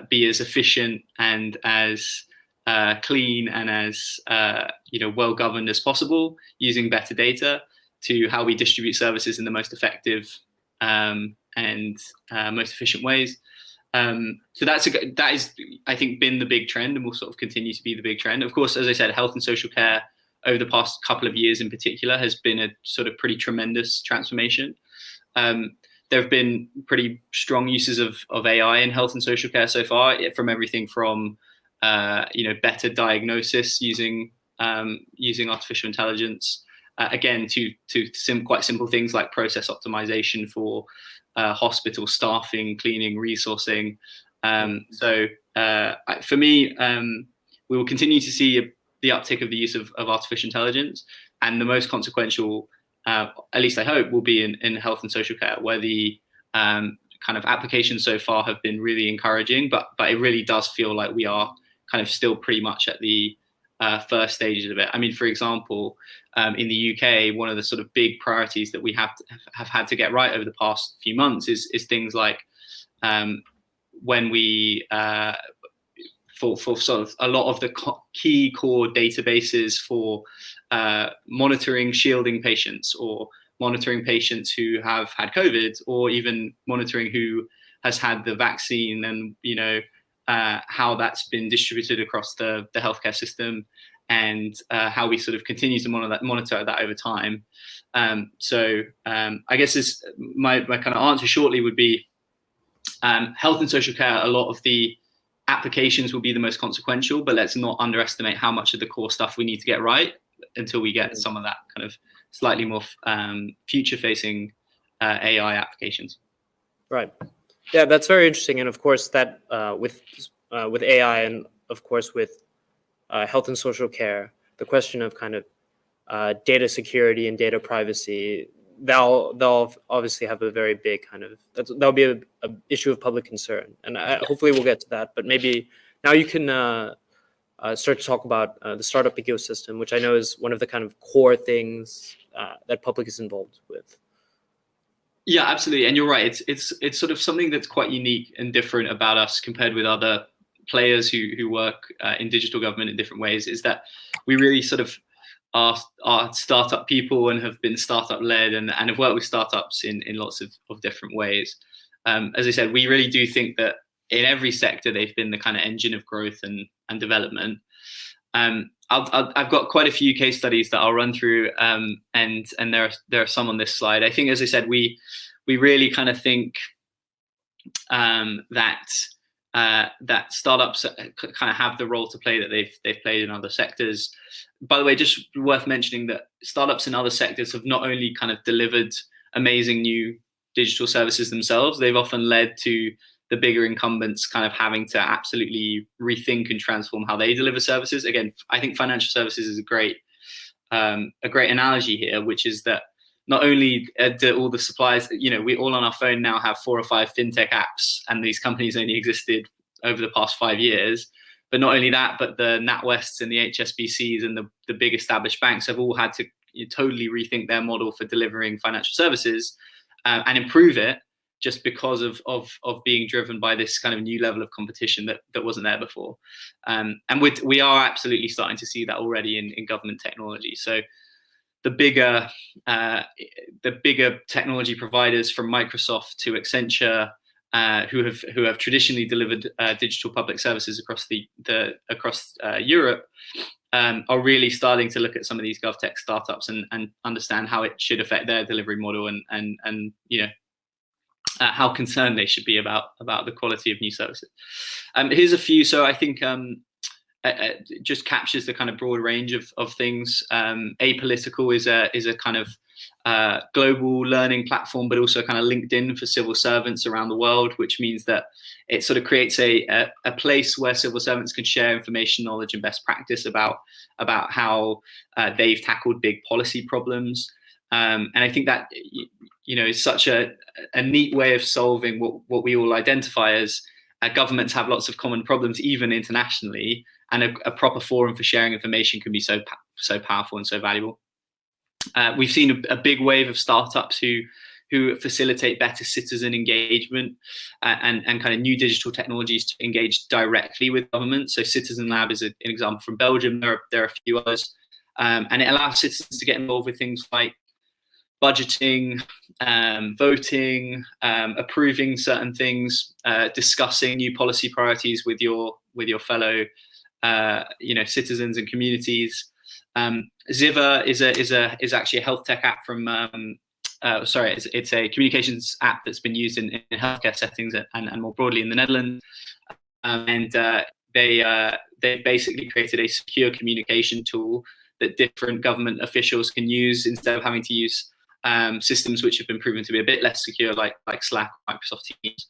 be as efficient and as clean and as well governed as possible using better data, to how we distribute services in the most effective and most efficient ways. So that is, I think, been the big trend and will sort of continue to be the big trend. Of course, as I said, health and social care over the past couple of years in particular has been a sort of pretty tremendous transformation. There have been pretty strong uses of AI in health and social care so far, from everything from better diagnosis using artificial intelligence, again to quite simple things like process optimization for hospital staffing, cleaning, resourcing. So for me, we will continue to see the uptick of the use of artificial intelligence, and the most consequential, at least I hope, will be in health and social care, where the kind of applications so far have been really encouraging, but it really does feel like we are kind of still pretty much at the first stages of it. I mean, for example, in the UK, one of the sort of big priorities that we have had to get right over the past few months is things like when we for sort of a lot of the key core databases for monitoring, shielding patients, or monitoring patients who have had COVID, or even monitoring who has had the vaccine, and how that's been distributed across the healthcare system, and how we sort of continue to monitor that over time. So I guess my kind of answer shortly would be health and social care. A lot of the applications will be the most consequential, but let's not underestimate how much of the core stuff we need to get right until we get some of that kind of slightly more future-facing AI applications. Right. Yeah, that's very interesting. And of course, that with AI, and of course with health and social care, the question of kind of data security and data privacy, they'll obviously have a very big kind of, that'll be a issue of public concern, and hopefully we'll get to that. But maybe now you can start to talk about the startup ecosystem, which I know is one of the kind of core things that public is involved with. Yeah, absolutely, and you're right. It's sort of something that's quite unique and different about us compared with other players who work in digital government in different ways. Is that we really sort of are startup people and have been startup led, and have worked with startups in lots of different ways. As I said, we really do think that in every sector they've been the kind of engine of growth and development. I've got quite a few case studies that I'll run through, and there are some on this slide. I think, as I said, we really kind of think that startups kind of have the role to play that they've played in other sectors. By the way, just worth mentioning that startups in other sectors have not only kind of delivered amazing new digital services themselves, they've often led to the bigger incumbents kind of having to absolutely rethink and transform how they deliver services. Again, I think financial services is a great analogy here, which is that not only do all the suppliers, we all on our phone now have 4 or 5 fintech apps, and these companies only existed over the past 5 years. But not only that, but the NatWests and the HSBCs and the big established banks have all had to totally rethink their model for delivering financial services and improve it. just because of being driven by this kind of new level of competition that wasn't there before. And we are absolutely starting to see that already in government technology. So the bigger technology providers, from Microsoft to Accenture, who have traditionally delivered digital public services across Europe, are really starting to look at some of these GovTech startups and understand how it should affect their delivery model, and how concerned they should be about the quality of new services. Here's a few. So I think just captures the kind of broad range of things. Apolitical is a kind of global learning platform, but also kind of LinkedIn for civil servants around the world, which means that it sort of creates a place where civil servants can share information, knowledge, and best practice about how they've tackled big policy problems. And I think that is such a neat way of solving what we all identify as governments have lots of common problems, even internationally, and a proper forum for sharing information can be so powerful and so valuable. We've seen a big wave of startups who facilitate better citizen engagement and kind of new digital technologies to engage directly with government. So Citizen Lab is an example from Belgium. There are a few others, and it allows citizens to get involved with things like budgeting, voting, approving certain things, discussing new policy priorities with your fellow citizens and communities. Ziva is actually a health tech app from it's a communications app that's been used in healthcare settings and more broadly in the Netherlands. They basically created a secure communication tool that different government officials can use instead of having to use systems which have been proven to be a bit less secure, like Slack, Microsoft Teams.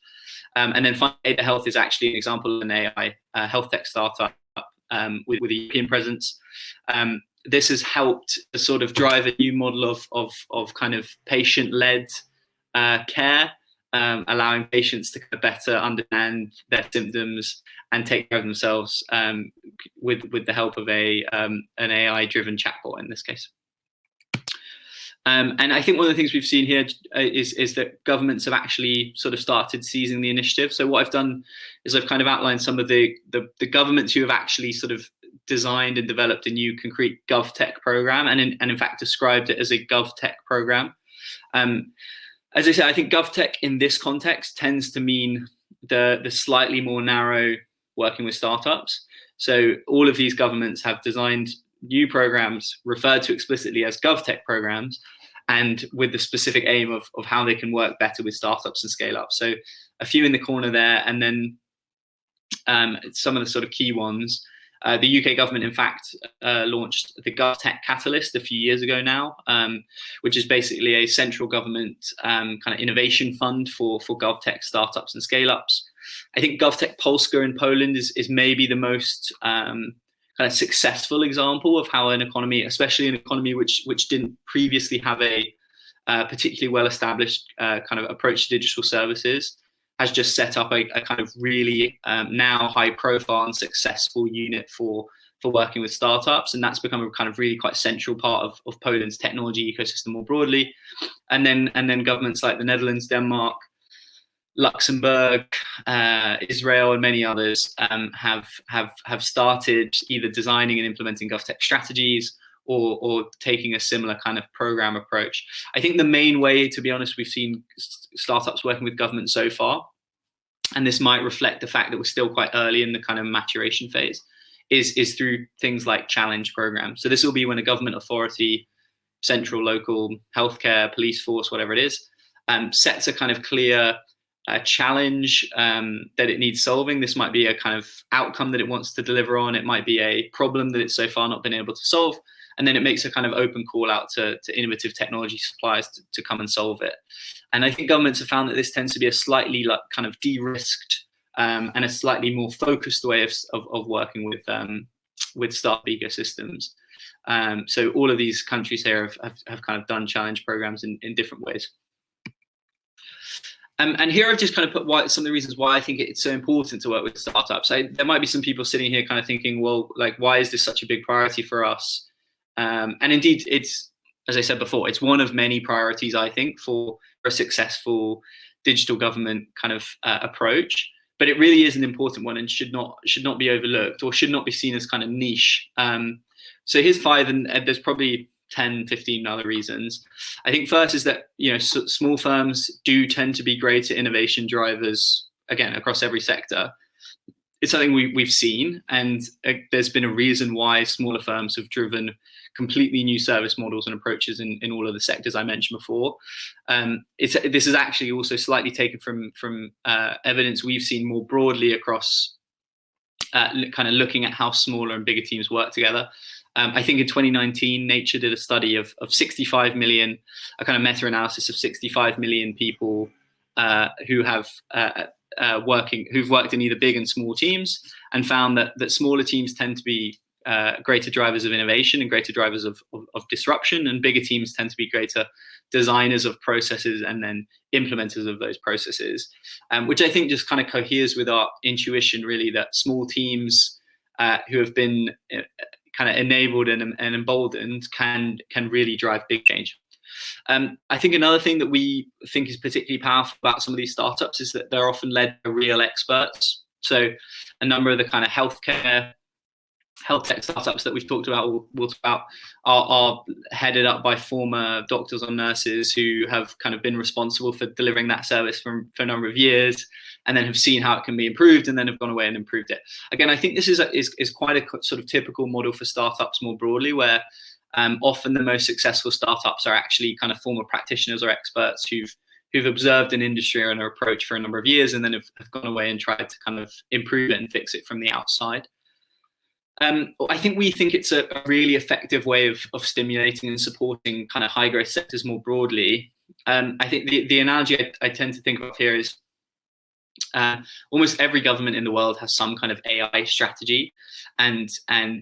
And then finally, Ada Health is actually an example of an AI health tech startup with a European presence. This has helped to sort of drive a new model of kind of patient-led care, allowing patients to better understand their symptoms and take care of themselves with the help of an AI-driven chatbot in this case. And I think one of the things we've seen here is that governments have actually sort of started seizing the initiative. So what I've done is I've kind of outlined some of the governments who have actually sort of designed and developed a new concrete GovTech program, and in fact described it as a GovTech program. As I said, I think GovTech in this context tends to mean the slightly more narrow working with startups. So all of these governments have designed new programs referred to explicitly as GovTech programs, and with the specific aim of how they can work better with startups and scale up. So a few in the corner there, and then some of the sort of key ones. The UK government, in fact, launched the GovTech Catalyst a few years ago now, which is basically a central government kind of innovation fund for GovTech startups and scale-ups. I think GovTech Polska in Poland is maybe the most kind of successful example of how an economy, especially an economy which didn't previously have a particularly well-established kind of approach to digital services, has just set up a kind of really now high-profile and successful unit for working with startups, and that's become a kind of really quite central part of Poland's technology ecosystem more broadly. And then governments like the Netherlands, Denmark, Luxembourg, Israel, and many others have started either designing and implementing GovTech strategies or taking a similar kind of program approach. I think the main way, to be honest, we've seen startups working with government so far, and this might reflect the fact that we're still quite early in the kind of maturation phase, is through things like challenge programs. So this will be when a government authority, central, local, healthcare, police force, whatever it is, sets a kind of clear challenge that it needs solving. This might be a kind of outcome that it wants to deliver on. It might be a problem that it's so far not been able to solve. And then it makes a kind of open call out to innovative technology suppliers to come and solve it. And I think governments have found that this tends to be a slightly kind of de-risked and a slightly more focused way of working with startup ecosystems. So all of these countries here have kind of done challenge programs in different ways. And here I've just kind of put some of the reasons why I think it's so important to work with startups. There might be some people sitting here kind of thinking, well, like, why is this such a big priority for us? And indeed, it's, as I said before, it's one of many priorities, I think, for a successful digital government kind of approach, but it really is an important one and should not be overlooked or should not be seen as kind of niche. So here's 5, and there's probably 10, 15 other reasons. I think first is that, small firms do tend to be greater innovation drivers, again, across every sector. It's something we've seen, and there's been a reason why smaller firms have driven completely new service models and approaches in all of the sectors I mentioned before. This is actually also slightly taken from evidence we've seen more broadly across kind of looking at how smaller and bigger teams work together. I think in 2019, Nature did a study of 65 million, a kind of meta-analysis of 65 million people who have who've worked in either big and small teams, and found that smaller teams tend to be greater drivers of innovation and greater drivers of disruption, and bigger teams tend to be greater designers of processes and then implementers of those processes, which I think just kind of coheres with our intuition, really, that small teams who have been kind of enabled and emboldened can really drive big change. I think another thing that we think is particularly powerful about some of these startups is that they're often led by real experts. So a number of the kind of health tech startups that we've talked about, we'll talk about, are headed up by former doctors or nurses who have kind of been responsible for delivering that service for a number of years, and then have seen how it can be improved, and then have gone away and improved it. Again, I think this is quite a sort of typical model for startups more broadly, where often the most successful startups are actually kind of former practitioners or experts who've observed an industry or an approach for a number of years, and then have gone away and tried to kind of improve it and fix it from the outside. I think it's a really effective way of stimulating and supporting kind of high growth sectors more broadly. I think the analogy I tend to think of here is almost every government in the world has some kind of AI strategy, and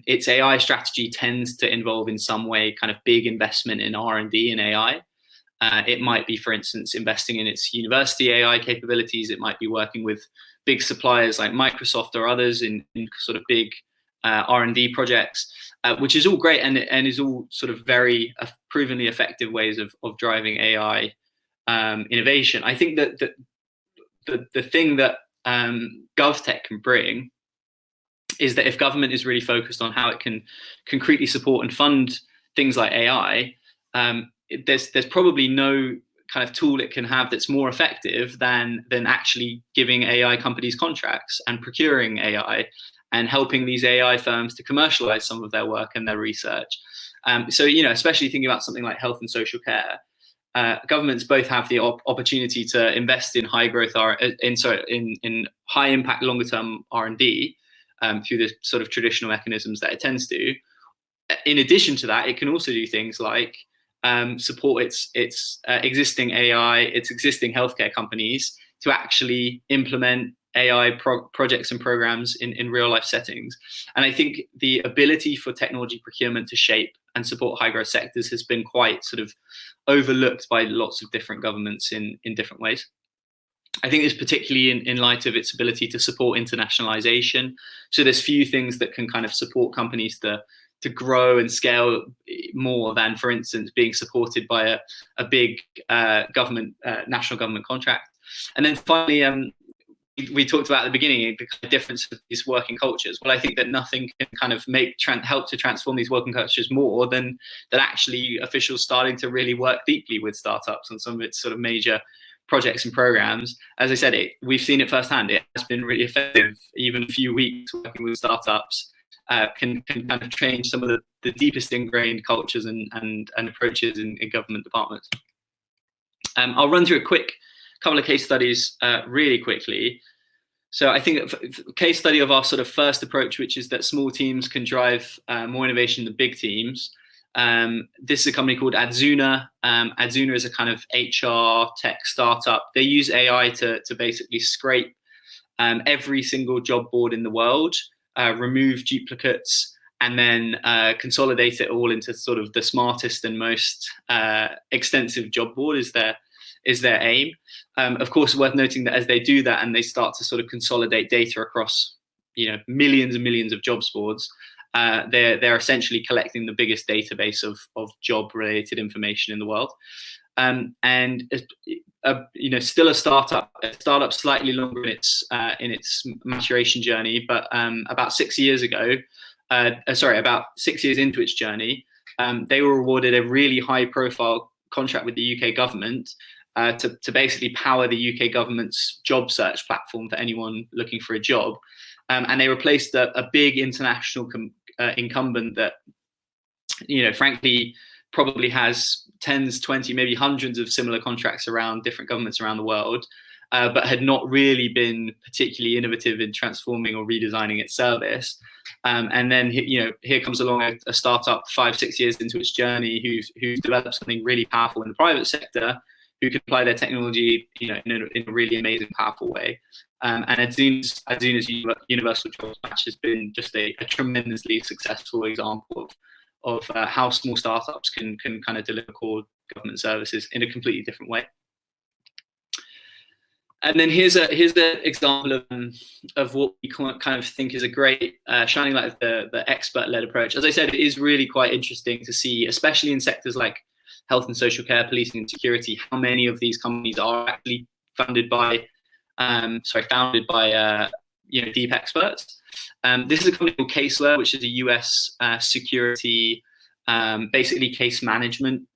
its AI strategy tends to involve in some way kind of big investment in R&D and AI. It might be, for instance, investing in its university AI capabilities. It might be working with big suppliers like Microsoft or others in sort of big R&D projects, which is all great and is all sort of very provenly effective ways of driving AI innovation. I think that the thing that GovTech can bring is that if government is really focused on how it can concretely support and fund things like AI, there's probably no kind of tool it can have that's more effective than actually giving AI companies contracts and procuring AI and helping these AI firms to commercialize some of their work and their research. So, especially thinking about something like health and social care, governments both have the opportunity to invest in high growth in high impact longer term R&D through the sort of traditional mechanisms that it tends to. In addition to that, it can also do things like support its existing AI, its existing healthcare companies to actually implement AI projects and programs in real life settings. And I think the ability for technology procurement to shape and support high growth sectors has been quite sort of overlooked by lots of different governments in different ways. I think it's particularly in light of its ability to support internationalization. So there's few things that can kind of support companies to grow and scale more than, for instance, being supported by a big national government contract. And then finally, we talked about at the beginning the difference of these working cultures. Well, I think that nothing can kind of help to transform these working cultures more than actually officials starting to really work deeply with startups on some of its sort of major projects and programs. As I said, we've seen it firsthand. It has been really effective. Even a few weeks working with startups can kind of change some of the deepest ingrained cultures and approaches in government departments. I'll run through a quick couple of case studies really quickly. So I think a case study of our sort of first approach, which is that small teams can drive more innovation than big teams. This is a company called Adzuna. Adzuna is a kind of HR tech startup. They use AI to basically scrape every single job board in the world, remove duplicates, and then consolidate it all into sort of the smartest and most extensive job board is their aim. Of course, worth noting that as they do that and they start to sort of consolidate data across millions and millions of jobs boards, they're essentially collecting the biggest database of job related information in the world. and still a startup slightly longer in its maturation journey, but about 6 years ago, about 6 years into its journey, they were awarded a really high-profile contract with the UK government to basically power the UK government's job search platform for anyone looking for a job, and they replaced a big international incumbent that, frankly, probably has tens, 20, maybe hundreds of similar contracts around different governments around the world, but had not really been particularly innovative in transforming or redesigning its service. And then, here comes along a startup 5-6 years into its journey who's developed something really powerful in the private sector, who can apply their technology, in a really amazing, powerful way. And as soon as Universal Jobs Match has been just a tremendously successful example of how small startups can kind of deliver core government services in a completely different way. And then here's an example of what we kind of think is a great shining light of the expert-led approach. As I said, it is really quite interesting to see, especially in sectors like health and social care, policing and security, how many of these companies are actually founded by deep experts. This is a company called Caseware, which is a US security, basically case management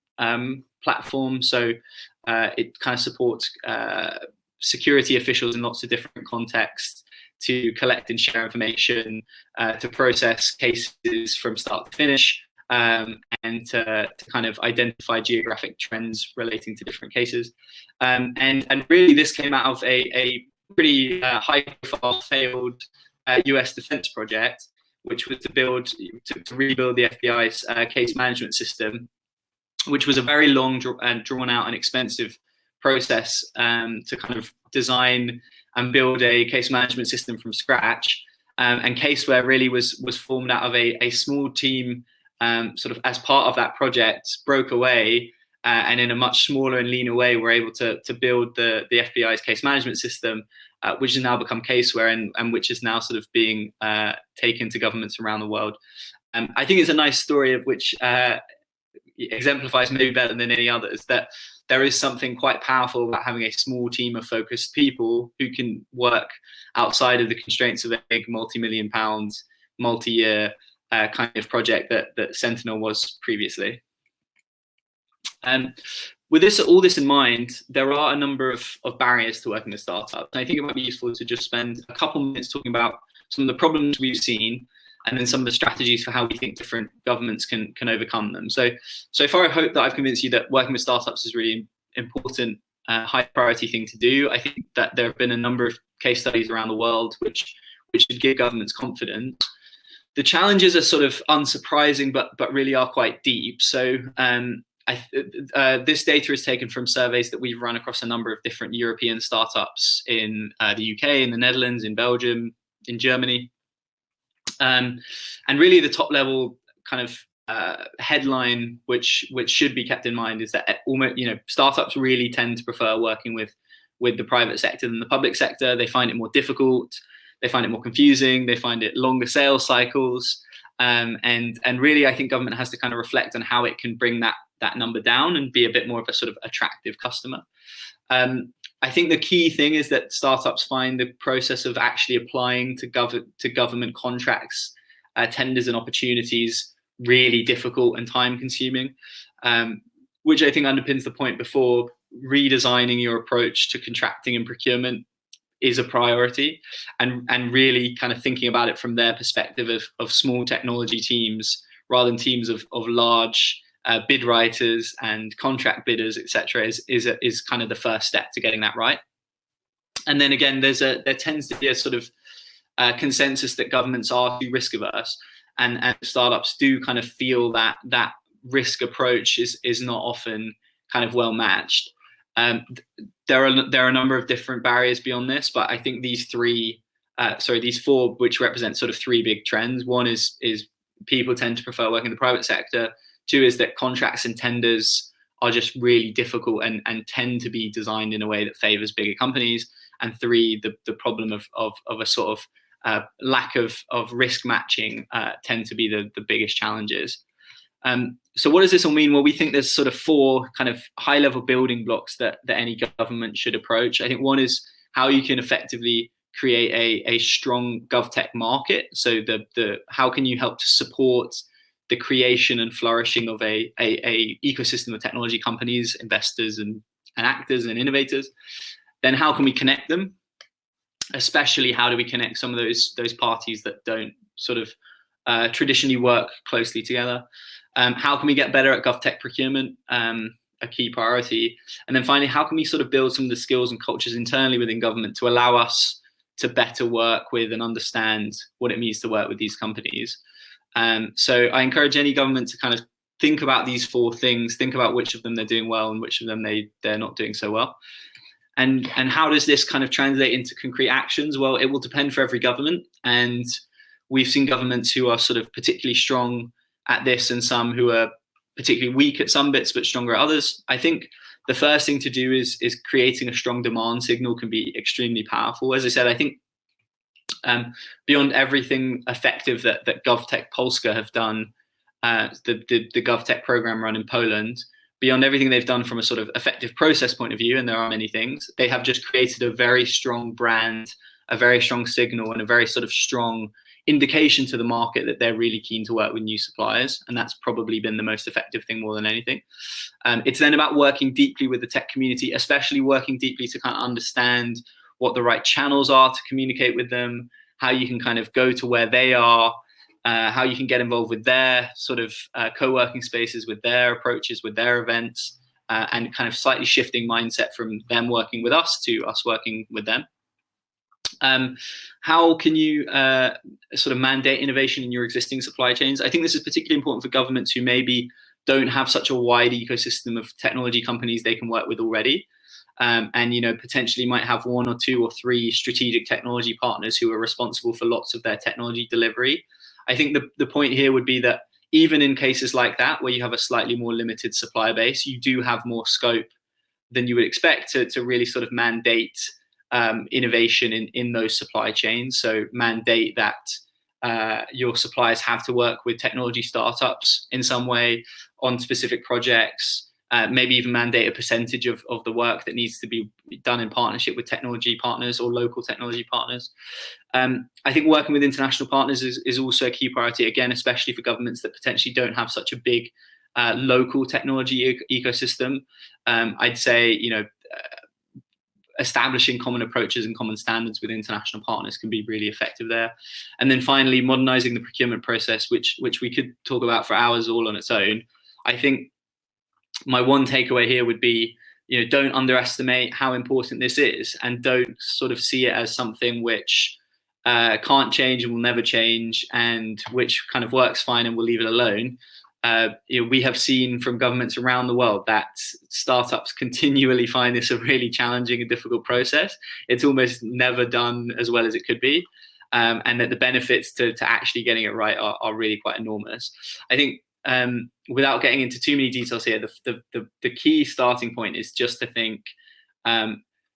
platform. So it kind of supports security officials in lots of different contexts to collect and share information, to process cases from start to finish, and to kind of identify geographic trends relating to different cases. And really, this came out of a pretty high-profile failed US defense project, which was to rebuild the FBI's case management system, which was a very long and drawn-out and expensive process to kind of design and build a case management system from scratch. And Caseware really was formed out of a small team, sort of as part of that project, broke away, and in a much smaller and leaner way, were able to build the FBI's case management system, which has now become Caseware, and which is now sort of being taken to governments around the world. I think it's a nice story of which exemplifies maybe better than any others that there is something quite powerful about having a small team of focused people who can work outside of the constraints of a big multi-million-pound, multi-year kind of project that Sentinel was previously. With all this in mind, there are a number of barriers to working with startups. And I think it might be useful to just spend a couple minutes talking about some of the problems we've seen, and then some of the strategies for how we think different governments can overcome them. So far, I hope that I've convinced you that working with startups is really important, high priority thing to do. I think that there have been a number of case studies around the world which should give governments confidence. The challenges are sort of unsurprising, but really are quite deep. So this data is taken from surveys that we've run across a number of different European startups in the UK, in the Netherlands, in Belgium, in Germany. And really the top level kind of headline which should be kept in mind is that startups really tend to prefer working with the private sector than the public sector. They find it more difficult, they find it more confusing, they find it longer sales cycles, and really I think government has to kind of reflect on how it can bring that number down and be a bit more of a sort of attractive customer. I think the key thing is that startups find the process of actually applying to government contracts, tenders and opportunities really difficult and time consuming, which I think underpins the point before. Redesigning your approach to contracting and procurement is a priority, and really kind of thinking about it from their perspective of small technology teams rather than teams of large bid writers and contract bidders, etc., is kind of the first step to getting that right. And then again, there tends to be a sort of consensus that governments are too risk averse, and startups do kind of feel that risk approach is not often kind of well matched. There are a number of different barriers beyond this, but I think these four, which represent sort of three big trends. One is people tend to prefer working in the private sector. Two is that contracts and tenders are just really difficult and tend to be designed in a way that favors bigger companies. And three, the problem of a sort of lack of risk matching tend to be the biggest challenges. So what does this all mean? Well, we think there's sort of 4 kind of high-level building blocks that any government should approach. I think one is how you can effectively create a strong GovTech market. So how can you help to support the creation and flourishing of a ecosystem of technology companies, investors, and actors and innovators? Then how can we connect them? Especially how do we connect some of those parties that don't sort of traditionally work closely together? How can we get better at GovTech procurement? A key priority. And then finally, how can we sort of build some of the skills and cultures internally within government to allow us to better work with and understand what it means to work with these companies? So I encourage any government to kind of think about these 4 things, think about which of them they're doing well and which of them they're not doing so well. And how does this kind of translate into concrete actions? Well, it will depend for every government. And we've seen governments who are sort of particularly strong at this and some who are particularly weak at some bits but stronger at others. I think the first thing to do is creating a strong demand signal can be extremely powerful. As I said, I think beyond everything effective that GovTech Polska have done, the GovTech program run in Poland, beyond everything they've done from a sort of effective process point of view, and there are many things, they have just created a very strong brand, a very strong signal, and a very sort of strong indication to the market that they're really keen to work with new suppliers. And that's probably been the most effective thing more than anything. It's then about working deeply with the tech community, especially working deeply to kind of understand what the right channels are to communicate with them, how you can kind of go to where they are, how you can get involved with their sort of co-working spaces, with their approaches, with their events, and kind of slightly shifting mindset from them working with us to us working with them. How can you sort of mandate innovation in your existing supply chains? I think this is particularly important for governments who maybe don't have such a wide ecosystem of technology companies they can work with already. And, you know, potentially might have 1 or 2 or 3 strategic technology partners who are responsible for lots of their technology delivery. I think the point here would be that even in cases like that, where you have a slightly more limited supply base, you do have more scope than you would expect to really sort of mandate innovation in those supply chains. So mandate that your suppliers have to work with technology startups in some way on specific projects, maybe even mandate a percentage of the work that needs to be done in partnership with technology partners or local technology partners. I think working with international partners is also a key priority, again, especially for governments that potentially don't have such a big local technology ecosystem. I'd say, you know, establishing common approaches and common standards with international partners can be really effective there. And then finally, modernizing the procurement process, which we could talk about for hours all on its own. I think my one takeaway here would be, you know, don't underestimate how important this is, and don't sort of see it as something which can't change and will never change, and which kind of works fine and we'll leave it alone. You know, we have seen from governments around the world that startups continually find this a really challenging and difficult process. It's almost never done as well as it could be, and that the benefits to actually getting it right are really quite enormous. I think without getting into too many details here, the key starting point is just to think,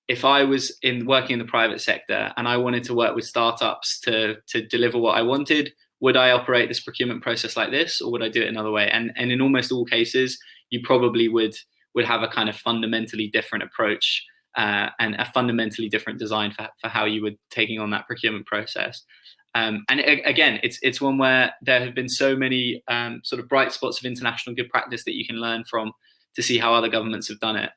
if I was working in the private sector and I wanted to work with startups to deliver what I wanted, would I operate this procurement process like this, or would I do it another way? And in almost all cases, you probably would have a kind of fundamentally different approach and a fundamentally different design for how you were taking on that procurement process. And again, it's one where there have been so many sort of bright spots of international good practice that you can learn from to see how other governments have done it,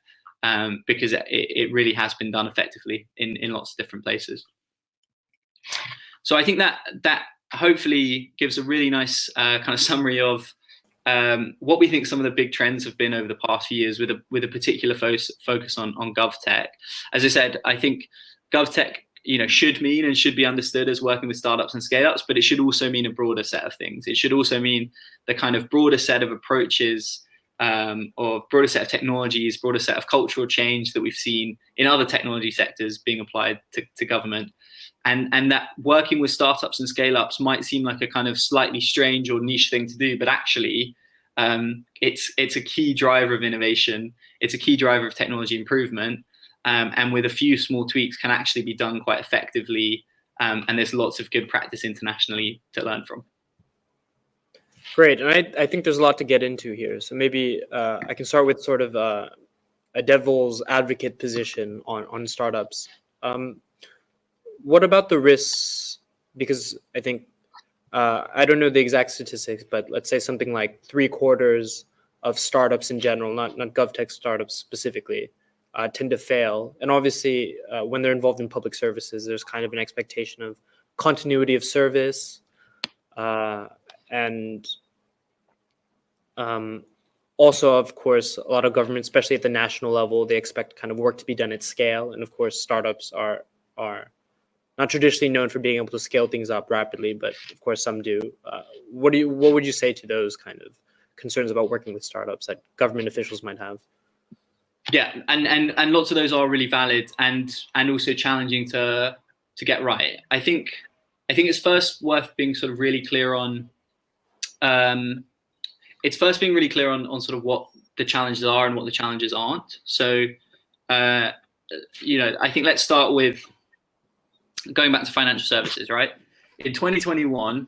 because it really has been done effectively in lots of different places. So I think that hopefully gives a really nice kind of summary of what we think some of the big trends have been over the past few years, with a particular focus on GovTech. As I said, I think GovTech, you know, should mean and should be understood as working with startups and scale-ups, but it should also mean a broader set of things. It should also mean the kind of broader set of approaches, or broader set of technologies, broader set of cultural change that we've seen in other technology sectors being applied to government. And that working with startups and scale-ups might seem like a kind of slightly strange or niche thing to do, but actually it's a key driver of innovation. It's a key driver of technology improvement. And with a few small tweaks can actually be done quite effectively. And there's lots of good practice internationally to learn from. Great, and I think there's a lot to get into here. So maybe I can start with sort of a devil's advocate position on startups. Um, what about the risks? Because I think I don't know the exact statistics, but let's say something like 3/4 of startups in general, not GovTech startups specifically, tend to fail. And obviously, when they're involved in public services, there's kind of an expectation of continuity of service, and um, also, of course, a lot of governments, especially at the national level, they expect kind of work to be done at scale. And of course, startups are not traditionally known for being able to scale things up rapidly, but of course some do. What would you say to those kind of concerns about working with startups that government officials might have? Yeah, and lots of those are really valid and also challenging to get right. I think it's first worth being sort of really clear on. It's first being really clear on sort of what the challenges are and what the challenges aren't. So, I think let's start with going back to financial services, right? In 2021,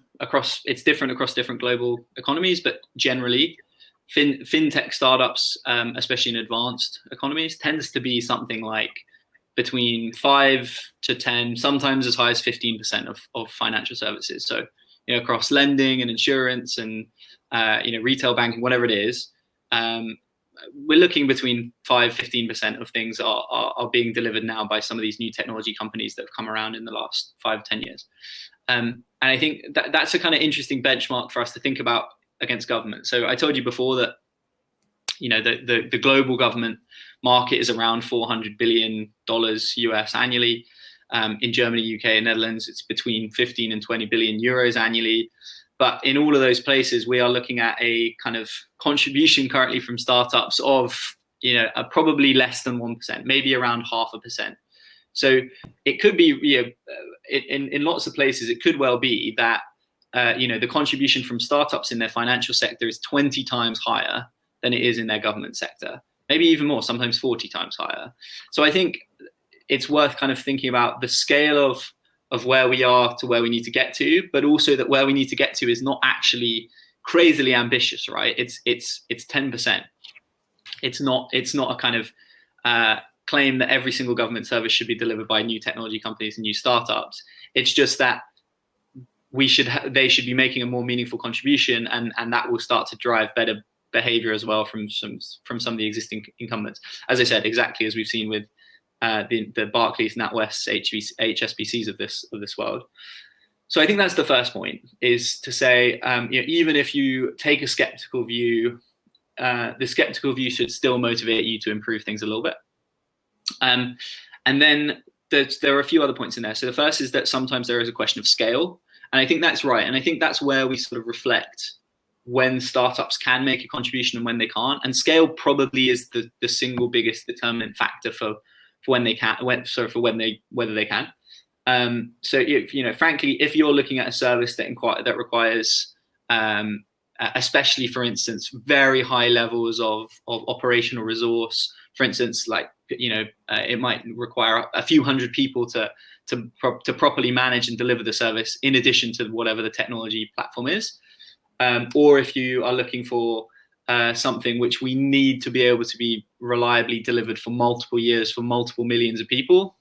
it's different across different global economies, but generally, fintech startups, especially in advanced economies, tends to be something like between 5 to 10, sometimes as high as 15% of financial services. So, across lending and insurance and retail banking, whatever it is, we're looking between 5-15% of things are being delivered now by some of these new technology companies that have come around in the last 5-10 years. And I think that's a kind of interesting benchmark for us to think about against government. So I told you before that the global government market is around $400 billion US annually. In Germany, UK, and Netherlands, it's between 15 and 20 billion euros annually. But in all of those places, we are looking at a kind of contribution currently from startups of probably less than 1%, maybe around 0.5%. So it could be in lots of places, it could well be that the contribution from startups in their financial sector is 20 times higher than it is in their government sector, maybe even more, sometimes 40 times higher. So I think it's worth kind of thinking about the scale of where we are to where we need to get to, but also that where we need to get to is not actually crazily ambitious, right? It's 10%. It's not a kind of claim that every single government service should be delivered by new technology companies and new startups. It's just that they should be making a more meaningful contribution, and that will start to drive better behavior as well from some of the existing incumbents. As I said, exactly as we've seen with the Barclays, NatWest, HSBCs of this world. So I think that's the first point, is to say, even if you take a skeptical view, the skeptical view should still motivate you to improve things a little bit. And then there are a few other points in there. So the first is that sometimes there is a question of scale. And I think that's right. And I think that's where we sort of reflect when startups can make a contribution and when they can't. And scale probably is the single biggest determinant factor for when they can, whether they can. So frankly, if you're looking at a service that requires, especially for instance, very high levels of operational resource, for instance, like it might require a few hundred people to properly manage and deliver the service, in addition to whatever the technology platform is, or if you are looking for something which we need to be able to be reliably delivered for multiple years for multiple millions of people,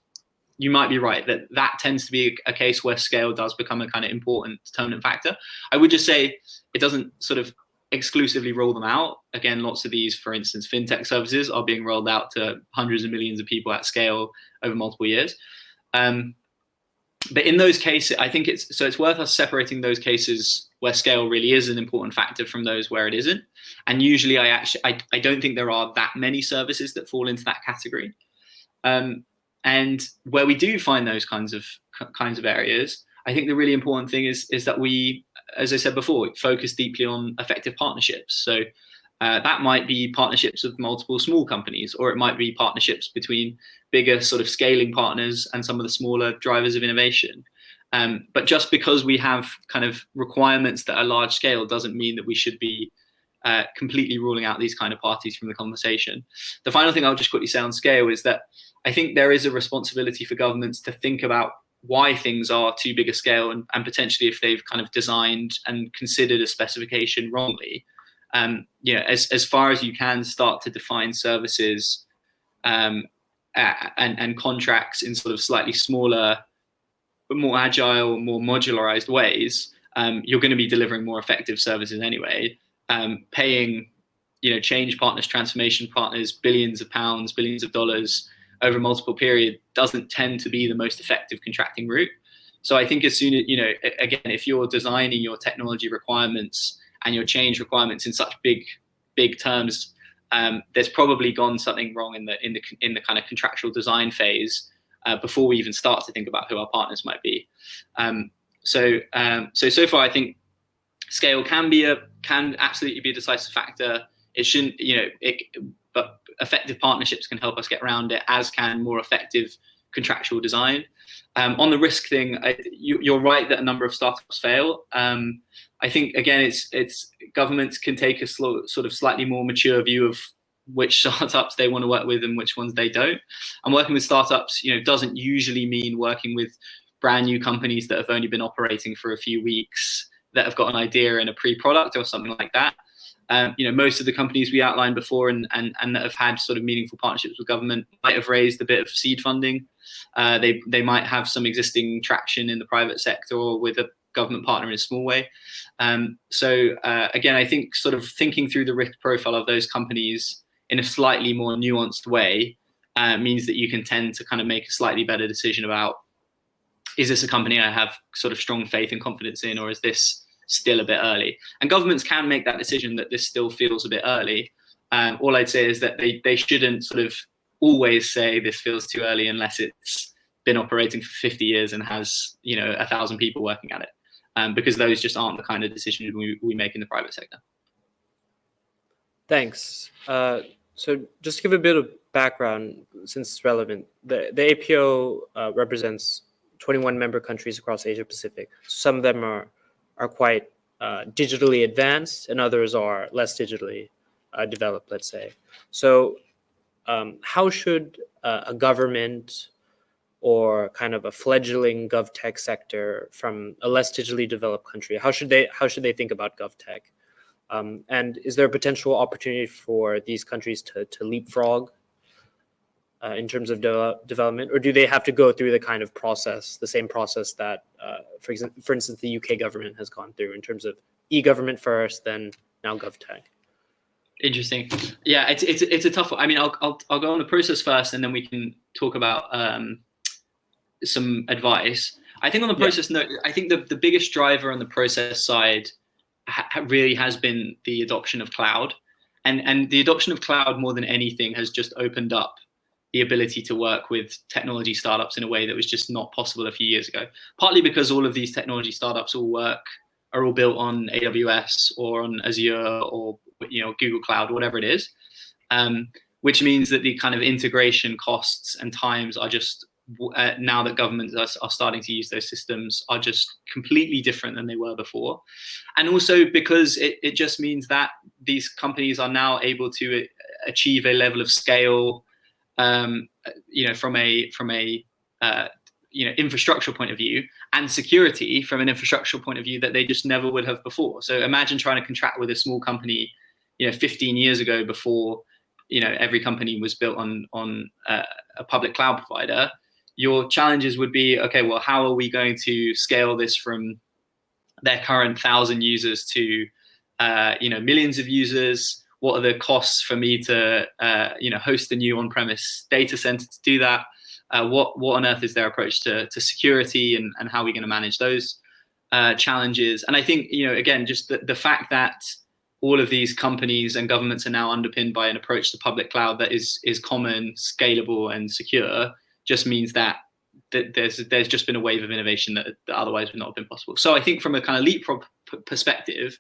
you might be right that tends to be a case where scale does become a kind of important determinant factor. I would just say it doesn't sort of exclusively roll them out. Again, lots of these, for instance, fintech services are being rolled out to hundreds of millions of people at scale over multiple years. But in those cases, I think it's worth us separating those cases where scale really is an important factor from those where it isn't. And usually I don't think there are that many services that fall into that category. And where we do find those kinds of areas, I think the really important thing is that we, as I said before, focus deeply on effective partnerships. So that might be partnerships with multiple small companies, or it might be partnerships between bigger sort of scaling partners and some of the smaller drivers of innovation. But just because we have kind of requirements that are large scale doesn't mean that we should be completely ruling out these kind of parties from the conversation. The final thing I'll just quickly say on scale is that I think there is a responsibility for governments to think about why things are too big a scale, and potentially if they've kind of designed and considered a specification wrongly. As far as you can, start to define services and contracts in sort of slightly smaller, but more agile, more modularized ways. You're going to be delivering more effective services anyway. Paying, change partners, transformation partners, billions of pounds, billions of dollars over a multiple period doesn't tend to be the most effective contracting route. So I think as soon as, again, if you're designing your technology requirements and your change requirements in such big terms, there's probably gone something wrong in the kind of contractual design phase before we even start to think about who our partners might be. So far, I think scale can absolutely be a decisive factor. It shouldn't, but effective partnerships can help us get around it, as can more effective contractual design. On the risk thing, you're right that a number of startups fail. I think, again, it's governments can take a sort of slightly more mature view of which startups they want to work with and which ones they don't. And working with startups, doesn't usually mean working with brand new companies that have only been operating for a few weeks, that have got an idea and a pre-product or something like that. Most of the companies we outlined before and that have had sort of meaningful partnerships with government might have raised a bit of seed funding. They might have some existing traction in the private sector or with a government partner in a small way. Again, I think sort of thinking through the risk profile of those companies in a slightly more nuanced way means that you can tend to kind of make a slightly better decision about, is this a company I have sort of strong faith and confidence in, or is this still a bit early? And governments can make that decision that this still feels a bit early. All I'd say is that they shouldn't sort of always say this feels too early unless it's been operating for 50 years and has 1,000 people working at it, because those just aren't the kind of decisions we make in the private sector. Thanks. So just to give a bit of background, since it's relevant, the APO represents 21 member countries across Asia Pacific. Some of them are quite digitally advanced, and others are less digitally developed, let's say. So how should a government or kind of a fledgling GovTech sector from a less digitally developed country, how should they think about GovTech? And is there a potential opportunity for these countries to leapfrog in terms of development, or do they have to go through the same process that, for instance, the UK government has gone through in terms of e-government first, then now GovTech? Interesting. Yeah, it's a tough one. I mean, I'll go on the process first, and then we can talk about some advice. I think on the process note, I think the biggest driver on the process side really has been the adoption of cloud, and the adoption of cloud more than anything has just opened up the ability to work with technology startups in a way that was just not possible a few years ago. Partly because all of these technology startups are all built on AWS or on Azure or Google Cloud, whatever it is, which means that the kind of integration costs and times are just now that governments are starting to use those systems are just completely different than they were before. And also because it just means that these companies are now able to achieve a level of scale from a infrastructural point of view, and security from an infrastructural point of view, that they just never would have before. So imagine trying to contract with a small company, 15 years ago, before every company was built on a public cloud provider. Your challenges would be, okay, well, how are we going to scale this from their current 1,000 users to millions of users? What are the costs for me to host a new on-premise data center to do that? What on earth is their approach to security, and how are we going to manage those challenges? And I think, again, just the fact that all of these companies and governments are now underpinned by an approach to public cloud that is common, scalable, and secure just means that there's just been a wave of innovation that otherwise would not have been possible. So I think from a kind of leapfrog perspective,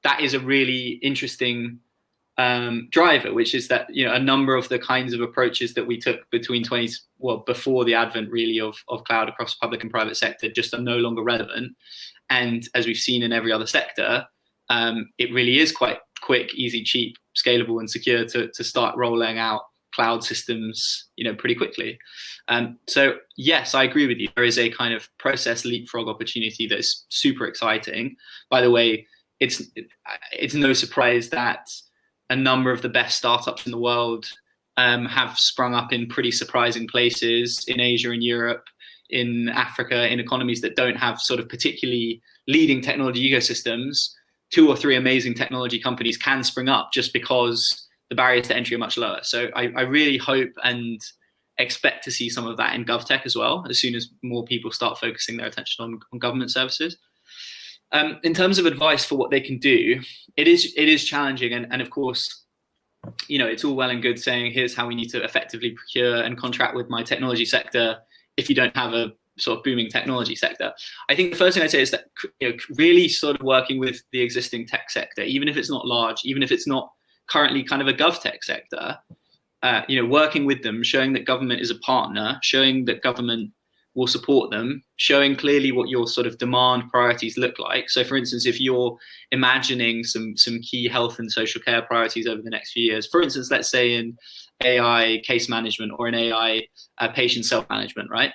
that is a really interesting driver, which is that a number of the kinds of approaches that we took before the advent really of cloud across public and private sector just are no longer relevant. And as we've seen in every other sector, it really is quite quick, easy, cheap, scalable, and secure to start rolling out cloud systems, pretty quickly. So yes, I agree with you. There is a kind of process leapfrog opportunity that's super exciting. By the way, it's no surprise that a number of the best startups in the world have sprung up in pretty surprising places in Asia and Europe, in Africa, in economies that don't have sort of particularly leading technology ecosystems. 2 or 3 amazing technology companies can spring up just because the barriers to entry are much lower. So I really hope and expect to see some of that in GovTech as well, as soon as more people start focusing their attention on government services. In terms of advice for what they can do, it is challenging, and of course, it's all well and good saying here's how we need to effectively procure and contract with my technology sector if you don't have a sort of booming technology sector. I think the first thing I'd say is that really sort of working with the existing tech sector, even if it's not large, even if it's not currently kind of a GovTech sector, working with them, showing that government is a partner, showing that government will support them, showing clearly what your sort of demand priorities look like. So for instance, if you're imagining some key health and social care priorities over the next few years, for instance, let's say in AI case management or in AI patient self-management, right?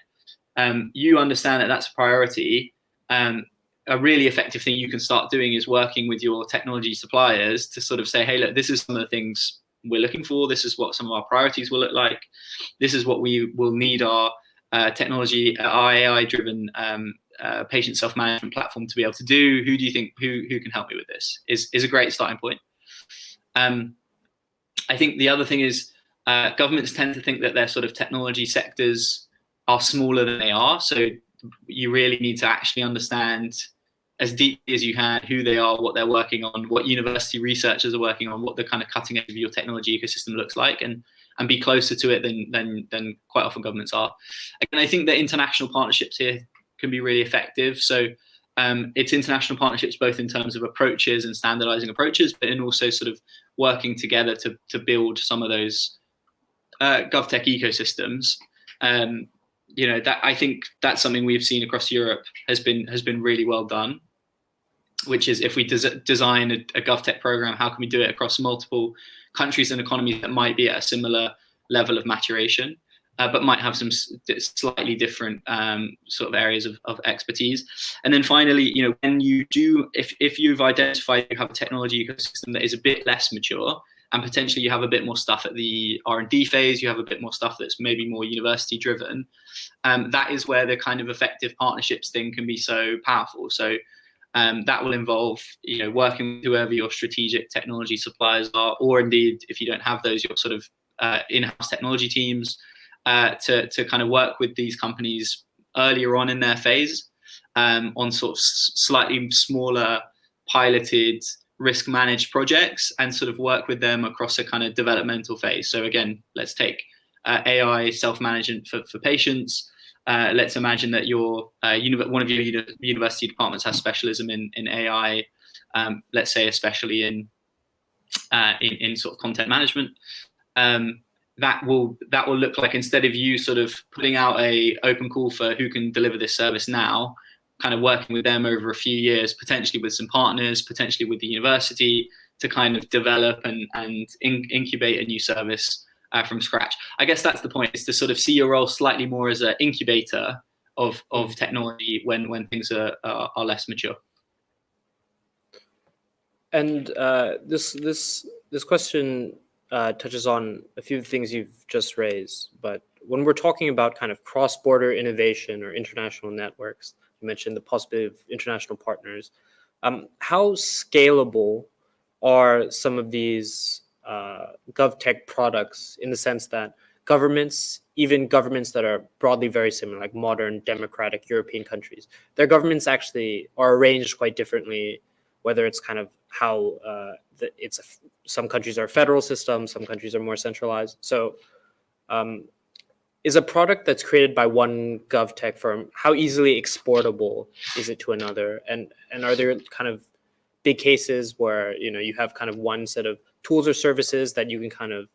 You understand that that's a priority. A really effective thing you can start doing is working with your technology suppliers to sort of say, hey, look, this is some of the things we're looking for. This is what some of our priorities will look like. This is what we will need our technology, our AI-driven patient self-management platform to be able to do. Who do you think who can help me with this? Is a great starting point. I think the other thing is governments tend to think that their sort of technology sectors are smaller than they are. So you really need to actually understand as deeply as you can who they are, what they're working on, what university researchers are working on, what the kind of cutting edge of your technology ecosystem looks like, and be closer to it than quite often governments are. And I think that international partnerships here can be really effective. So it's international partnerships both in terms of approaches and standardizing approaches, but in also sort of working together to build some of those GovTech ecosystems. That I think that's something we've seen across Europe has been really well done. Which is, if we design a GovTech program, how can we do it across multiple countries and economies that might be at a similar level of maturation, but might have some slightly different sort of areas of expertise. And then finally, when you do, if you've identified you have a technology ecosystem that is a bit less mature, and potentially you have a bit more stuff at the R&D phase, you have a bit more stuff that's maybe more university driven, that is where the kind of effective partnerships thing can be so powerful. So that will involve, working with whoever your strategic technology suppliers are, or indeed, if you don't have those, your sort of in-house technology teams, to kind of work with these companies earlier on in their phase on sort of slightly smaller piloted risk managed projects, and sort of work with them across a kind of developmental phase. So again, let's take AI self-management for patients. Let's imagine that one of your university departments has specialism in AI, let's say especially in sort of content management. That will look like, instead of you sort of putting out a open call for who can deliver this service now, kind of working with them over a few years, potentially with some partners, potentially with the university, to kind of develop and incubate a new service from scratch. I guess that's the point, is to sort of see your role slightly more as an incubator of technology when things are less mature. And this question touches on a few things you've just raised, but when we're talking about kind of cross-border innovation or international networks, you mentioned the possibility of international partners. How scalable are some of these GovTech products, in the sense that governments, even governments that are broadly very similar, like modern democratic European countries, their governments actually are arranged quite differently, whether it's kind of how some countries are federal systems, some countries are more centralized. So is a product that's created by one GovTech firm, how easily exportable is it to another? And are there kind of big cases where you have kind of one set of tools or services that you can kind of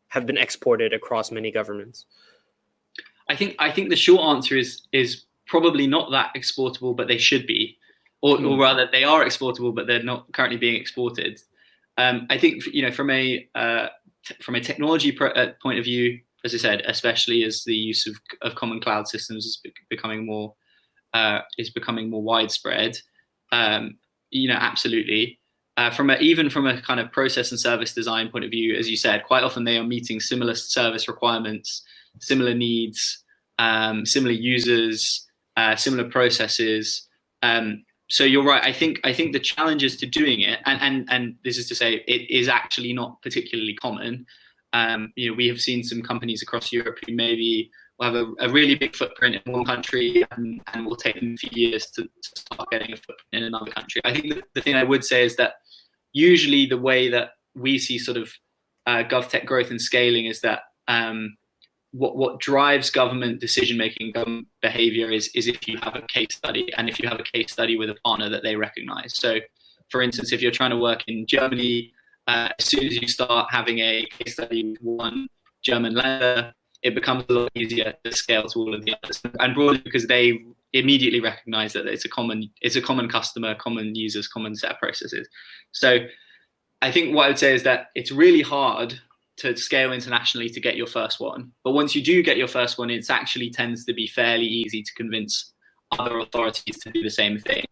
have been exported across many governments? I think the short answer is probably not that exportable, but they should be, or rather they are exportable, but they're not currently being exported. I think from a from a technology point of view, as I said, especially as the use of common cloud systems is becoming more widespread, absolutely. Even from a kind of process and service design point of view, as you said, quite often they are meeting similar service requirements, similar needs, similar users, similar processes. So you're right. I think the challenges to doing it, and this is to say, it is actually not particularly common. We have seen some companies across Europe who maybe will have a really big footprint in one country and will take them a few years to start getting a footprint in another country. I think the thing I would say is that usually the way that we see sort of GovTech growth and scaling is that what drives government decision-making, government behavior is if you have a case study, and if you have a case study with a partner that they recognize. So for instance, if you're trying to work in Germany, as soon as you start having a case study with one German lender, it becomes a lot easier to scale to all of the others, and broadly because they immediately recognize that it's a common customer, common users, common set of processes. So I think what I would say is that it's really hard to scale internationally to get your first one. But once you do get your first one, it actually tends to be fairly easy to convince other authorities to do the same thing.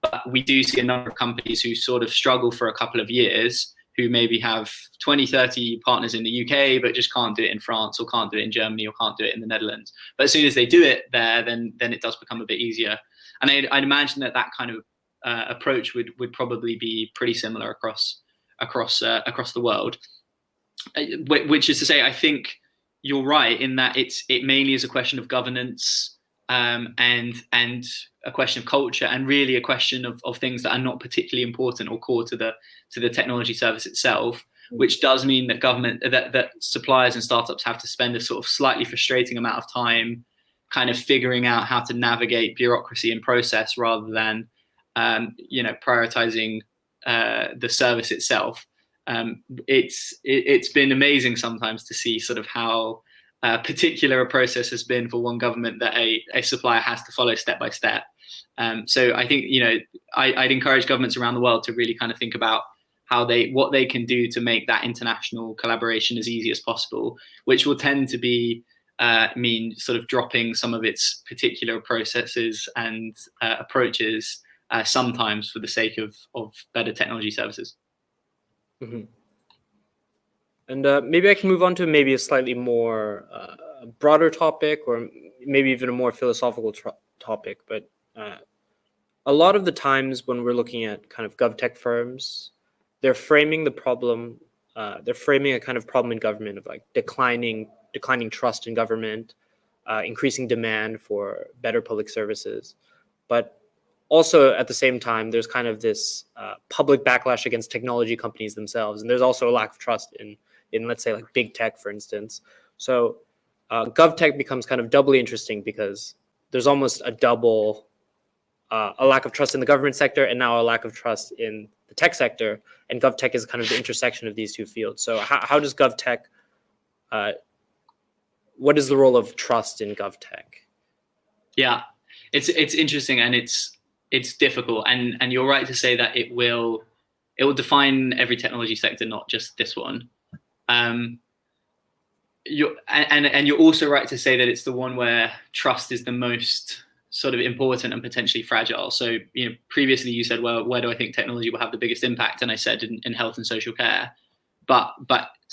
But we do see a number of companies who sort of struggle for a couple of years, who maybe have 20, 30 partners in the UK, but just can't do it in France, or can't do it in Germany, or can't do it in the Netherlands. But as soon as they do it there, then it does become a bit easier. And I'd imagine that kind of approach would probably be pretty similar across the world. Which is to say, I think you're right in that it mainly is a question of governance, and a question of culture, and really a question of things that are not particularly important or core to the technology service itself, which does mean that that suppliers and startups have to spend a sort of slightly frustrating amount of time kind of figuring out how to navigate bureaucracy and process rather than prioritizing the service itself. It's been amazing sometimes to see sort of how particular a process has been for one government that a supplier has to follow step by step. So I think I'd encourage governments around the world to really kind of think about what they can do to make that international collaboration as easy as possible, which will tend to mean sort of dropping some of its particular processes and approaches sometimes for the sake of better technology services. Mm-hmm. And maybe I can move on to maybe a slightly more broader topic, or maybe even a more philosophical topic. But a lot of the times when we're looking at kind of GovTech firms, they're framing the problem. They're framing a kind of problem in government of like declining trust in government, increasing demand for better public services, but also at the same time, there's kind of this public backlash against technology companies themselves, and there's also a lack of trust in let's say like big tech, for instance. So GovTech becomes kind of doubly interesting because there's almost a lack of trust in the government sector, and now a lack of trust in the tech sector, and GovTech is kind of the intersection of these two fields. So how does GovTech? What is the role of trust in GovTech? Yeah, it's interesting, and it's difficult, and you're right to say that it will define every technology sector, not just this one. You're also right to say that it's the one where trust is the most sort of important and potentially fragile. So previously you said, well, where do I think technology will have the biggest impact? And I said in health and social care, but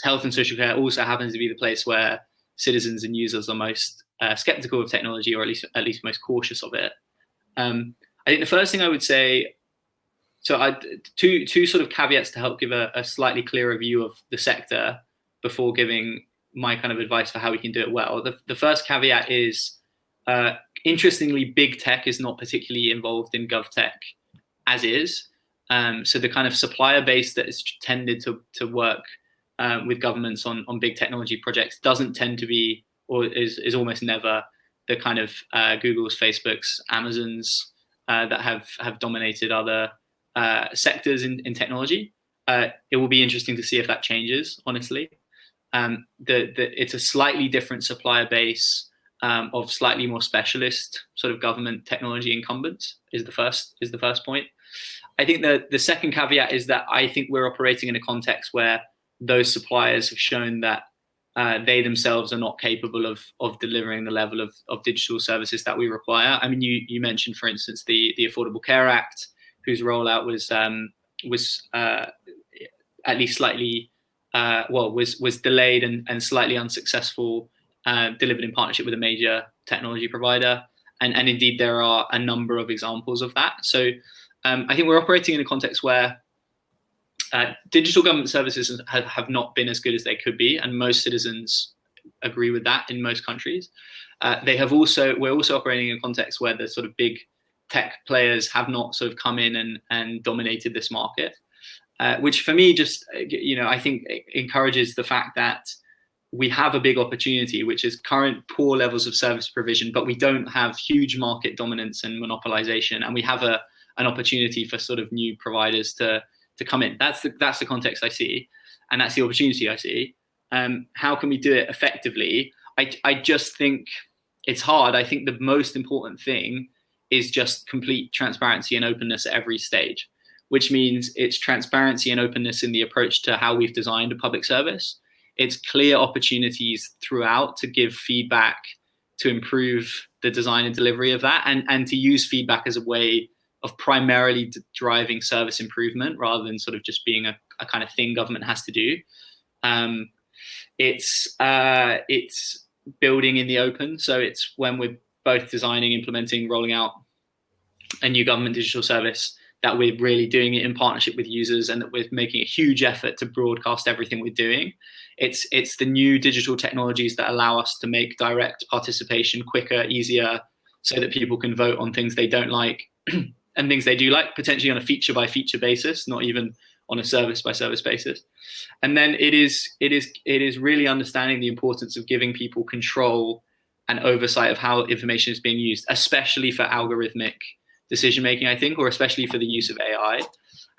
health and social care also happens to be the place where citizens and users are most skeptical of technology, or at least most cautious of it. I think the first thing I would say, two sort of caveats to help give a slightly clearer view of the sector before giving my kind of advice for how we can do it well. The first caveat is, interestingly, big tech is not particularly involved in GovTech as is. So the kind of supplier base that is tended to work with governments on big technology projects doesn't tend to be, or is almost never, the kind of Googles, Facebooks, Amazons that have dominated other sectors in technology. It will be interesting to see if that changes, honestly. It's a slightly different supplier base of slightly more specialist sort of government technology incumbents is the first point. I think the second caveat is that I think we're operating in a context where those suppliers have shown that they themselves are not capable of delivering the level of digital services that we require. I mean, you mentioned, for instance, the Affordable Care Act, whose rollout was at least slightly was delayed and slightly unsuccessful, delivered in partnership with a major technology provider. And indeed, there are a number of examples of that. So I think we're operating in a context where digital government services have not been as good as they could be, and most citizens agree with that in most countries. We're also operating in a context where the sort of big tech players have not sort of come in and dominated this market, which for me just, I think encourages the fact that we have a big opportunity, which is current poor levels of service provision, but we don't have huge market dominance and monopolization, and we have an opportunity for sort of new providers to come in. That's the context I see, and that's the opportunity I see. How can we do it effectively? I just think it's hard. I think the most important thing is just complete transparency and openness at every stage, which means it's transparency and openness in the approach to how we've designed a public service. It's clear opportunities throughout to give feedback to improve the design and delivery of that, and to use feedback as a way of primarily driving service improvement rather than sort of just being a kind of thing government has to do. It's building in the open. So it's when we're both designing, implementing, rolling out a new government digital service, that we're really doing it in partnership with users, and that we're making a huge effort to broadcast everything we're doing. It's the new digital technologies that allow us to make direct participation quicker, easier, so that people can vote on things they don't like and things they do like, potentially on a feature by feature basis, not even on a service by service basis. And then it is really understanding the importance of giving people control and oversight of how information is being used, especially for algorithmic decision making, I think, or especially for the use of AI.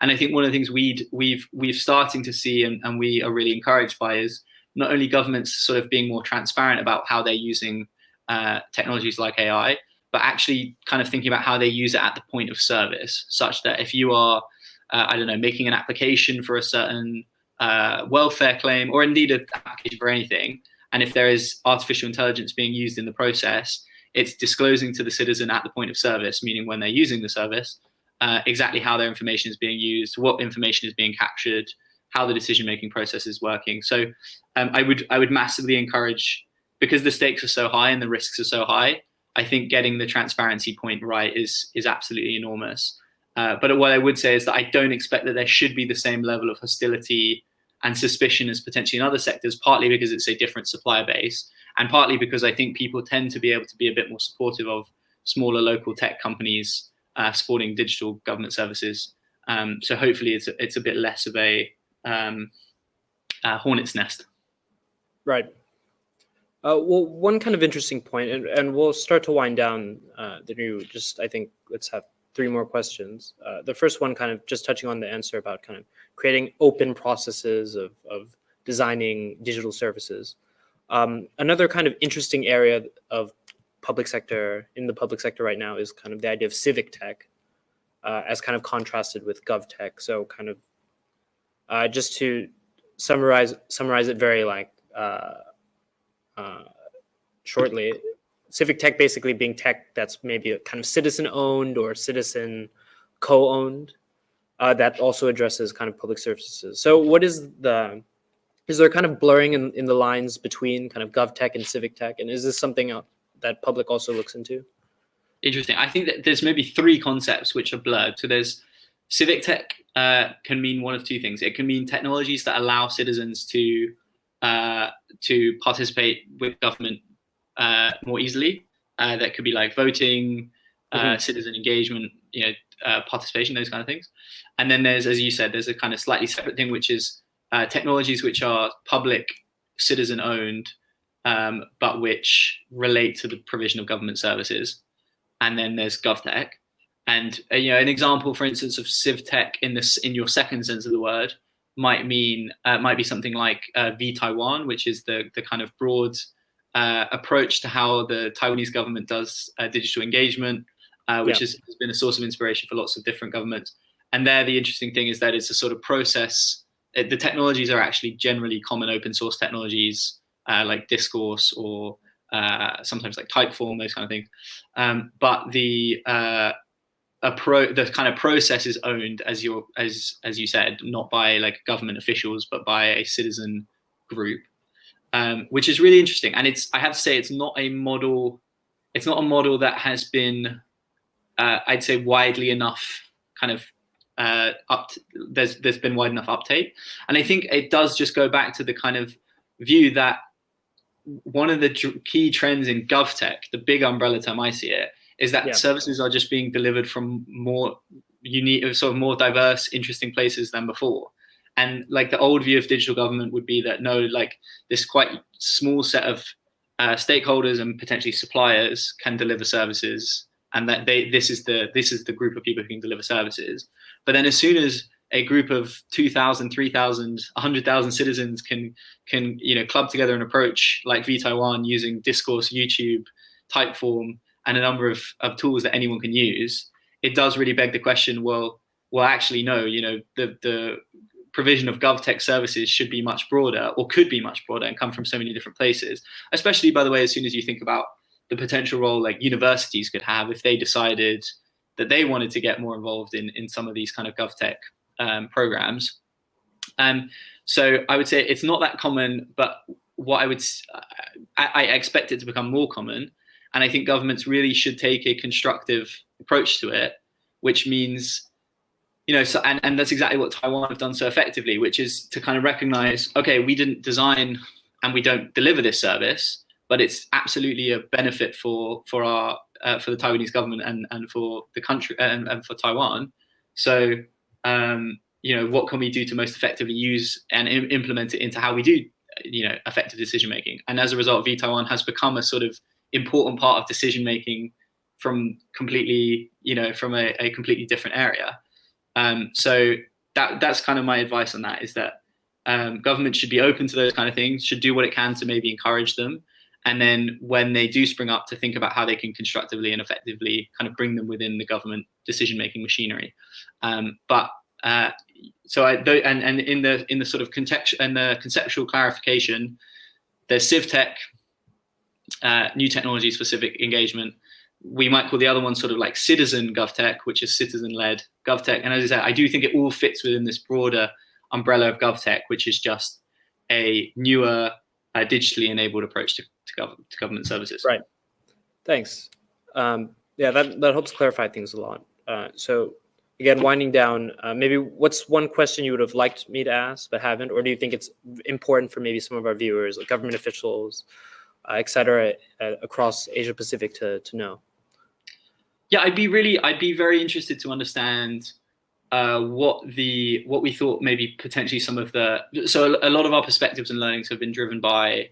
And I think one of the things we've starting to see, and we are really encouraged by, is not only governments sort of being more transparent about how they're using technologies like AI, but actually kind of thinking about how they use it at the point of service, such that if you are, making an application for a certain welfare claim, or indeed an application for anything, and if there is artificial intelligence being used in the process, it's disclosing to the citizen at the point of service, meaning when they're using the service, exactly how their information is being used, what information is being captured, how the decision-making process is working. So I would massively encourage, because the stakes are so high and the risks are so high, I think getting the transparency point right is absolutely enormous. But what I would say is that I don't expect that there should be the same level of hostility and suspicion as potentially in other sectors, partly because it's a different supplier base, and partly because I think people tend to be able to be a bit more supportive of smaller local tech companies supporting digital government services. So hopefully it's a bit less of a hornet's nest. Right. Well, one kind of interesting point, and we'll start to wind down the new, I think let's have 3 more questions. The first one kind of just touching on the answer about kind of creating open processes of designing digital services. Another kind of interesting area of in the public sector right now is kind of the idea of civic tech, as kind of contrasted with GovTech. So kind of just to summarize it very shortly, civic tech basically being tech that's maybe a kind of citizen owned or citizen co-owned, that also addresses kind of public services. So is there kind of blurring in the lines between kind of GovTech and civic tech? And is this something that public also looks into? Interesting. I think that there's maybe 3 concepts which are blurred. So there's civic tech can mean one of 2 things. It can mean technologies that allow citizens to participate with government more easily. That could be like voting, citizen engagement, participation, those kind of things. And then there's, as you said, there's a kind of slightly separate thing, which is technologies which are public, citizen owned, but which relate to the provision of government services. And then there's GovTech. And an example, for instance, of CivTech in your second sense of the word might be something like V-Taiwan, which is the kind of broad approach to how the Taiwanese government does digital engagement, which has been a source of inspiration for lots of different governments. And there, the interesting thing is that it's a sort of process the technologies are actually generally common open source technologies, like discourse or sometimes like Typeform, those kind of things. But the kind of process is owned, as you said, not by like government officials, but by a citizen group, which is really interesting. And I have to say, it's not a model that has been, I'd say, widely enough kind of there's been wide enough uptake. And I think it does just go back to the kind of view that one of the key trends in GovTech, the big umbrella term I see it, is that services are just being delivered from more unique, sort of more diverse, interesting places than before. And like the old view of digital government would be that no, like this quite small set of stakeholders and potentially suppliers can deliver services, and that this is the group of people who can deliver services. But then as soon as a group of 2,000, 3,000, 100,000 citizens can club together an approach like vTaiwan using Discourse, YouTube, Typeform, and a number of tools that anyone can use, it does really beg the question, well actually no, the provision of GovTech services should be much broader, or could be much broader, and come from so many different places. Especially, by the way, as soon as you think about the potential role like universities could have if they decided that they wanted to get more involved in some of these kind of GovTech programs. So I would say it's not that common, but I expect it to become more common. And I think governments really should take a constructive approach to it, which means, and that's exactly what Taiwan have done so effectively, which is to kind of recognize, okay, we didn't design and we don't deliver this service, but it's absolutely a benefit for the Taiwanese government and for the country and for Taiwan. So, what can we do to most effectively use and implement it into how we do, effective decision making? And as a result, vTaiwan has become a sort of important part of decision making from completely, from a completely different area. So that's kind of my advice on that, is that government should be open to those kind of things, should do what it can to maybe encourage them. And then when they do spring up, to think about how they can constructively and effectively kind of bring them within the government decision-making machinery. In the sort of context and the conceptual clarification, there's CivTech, new technologies for civic engagement. We might call the other one sort of like citizen GovTech, which is citizen-led GovTech. And as I said, I do think it all fits within this broader umbrella of GovTech, which is just a newer, digitally enabled approach to government services. Right. Thanks. That helps clarify things a lot. So again, winding down, maybe what's one question you would have liked me to ask but haven't, or do you think it's important for maybe some of our viewers, like government officials, et cetera, across Asia Pacific to know? Yeah, I'd be very interested to understand what we thought maybe potentially so a lot of our perspectives and learnings have been driven by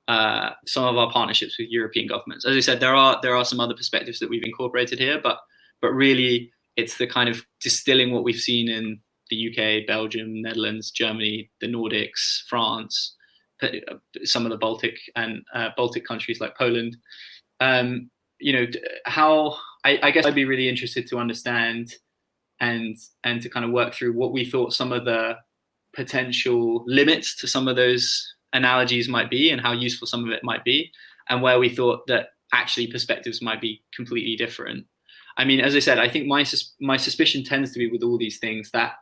some of our partnerships with European governments. As I said, there are some other perspectives that we've incorporated here, but really it's the kind of distilling what we've seen in the UK, Belgium, Netherlands, Germany, the Nordics, France, some of the Baltic countries like Poland. How I guess I'd be really interested to understand and to kind of work through what we thought some of the potential limits to some of those analogies might be, and how useful some of it might be, and where we thought that actually perspectives might be completely different. I mean, as I said, I think my suspicion tends to be with all these things that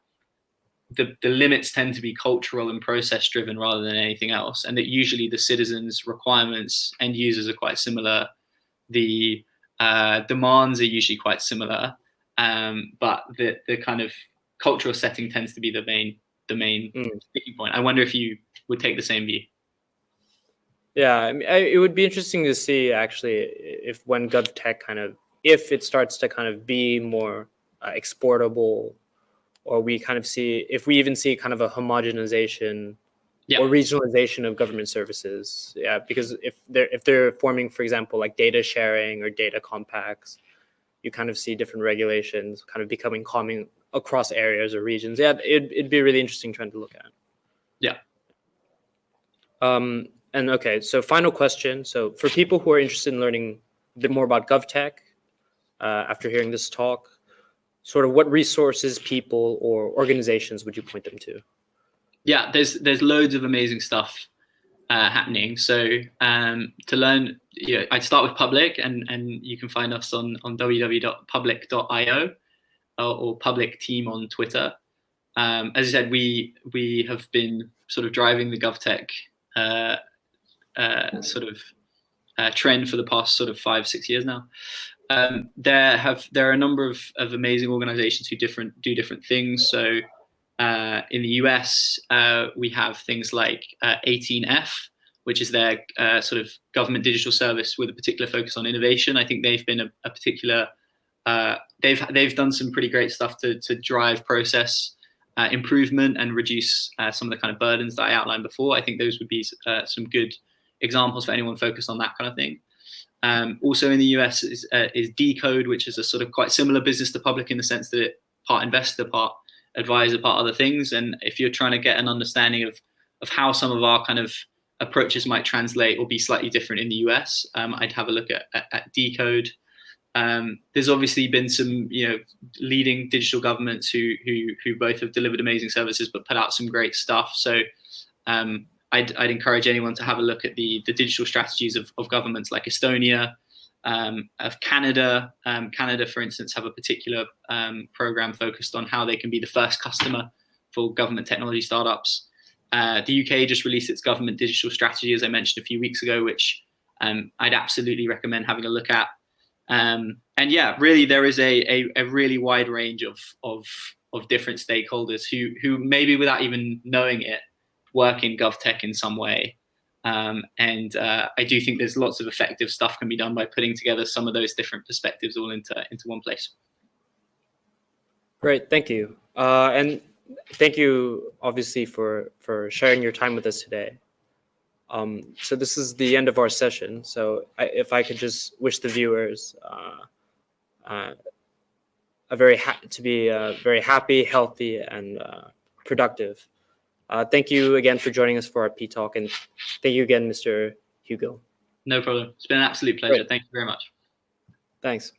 the limits tend to be cultural and process driven rather than anything else, and that usually the citizens' requirements, end users, are quite similar. The demands are usually quite similar, but the kind of cultural setting tends to be the main sticking point. I wonder if you would take the same view. Yeah, I mean, it would be interesting to see actually if when GovTech if it starts to kind of be more exportable, or we kind of see, if we even see kind of a homogenization or regionalization of government services. Yeah, because if they're forming, for example, like data sharing or data compacts, you kind of see different regulations kind of becoming common across areas or regions. Yeah, it'd be a really interesting trend to look at. Yeah. And okay, so final question. So for people who are interested in learning a bit more about GovTech, after hearing this talk, sort of what resources, people, or organizations would you point them to? yeah, there's loads of amazing stuff happening. So to learn, I'd start with Public, and you can find us on www.public.io or Public Team on Twitter. As I said, we have been sort of driving the GovTech trend for the past sort of 5-6 years now. There are a number of amazing organizations who do different things. So in the US, we have things like 18F, which is their sort of government digital service with a particular focus on innovation. I think they've been a particular they've done some pretty great stuff to drive process improvement and reduce some of the kind of burdens that I outlined before. I think those would be some good examples for anyone focused on that kind of thing. Also in the US is Decode, which is a sort of quite similar business to Public in the sense that it part investor, part advisor, part other things. And if you're trying to get an understanding of how some of our kind of approaches might translate or be slightly different in the US, I'd have a look at Decode. There's obviously been some, leading digital governments who both have delivered amazing services but put out some great stuff. So I'd encourage anyone to have a look at the digital strategies of governments like Estonia, of Canada. Canada, for instance, have a particular program focused on how they can be the first customer for government technology startups. The UK just released its government digital strategy, as I mentioned a few weeks ago, which I'd absolutely recommend having a look at. And yeah, really, there is a really wide range of different stakeholders who maybe without even knowing it work in GovTech in some way. And I do think there's lots of effective stuff can be done by putting together some of those different perspectives all into one place. Great, thank you. And thank you, obviously, for sharing your time with us today. So this is the end of our session. So if I could just wish the viewers to be very happy, healthy, and productive. Thank you again for joining us for our P-Talk, and thank you again, Mr. Hugill. No problem. It's been an absolute pleasure. Great. Thank you very much. Thanks.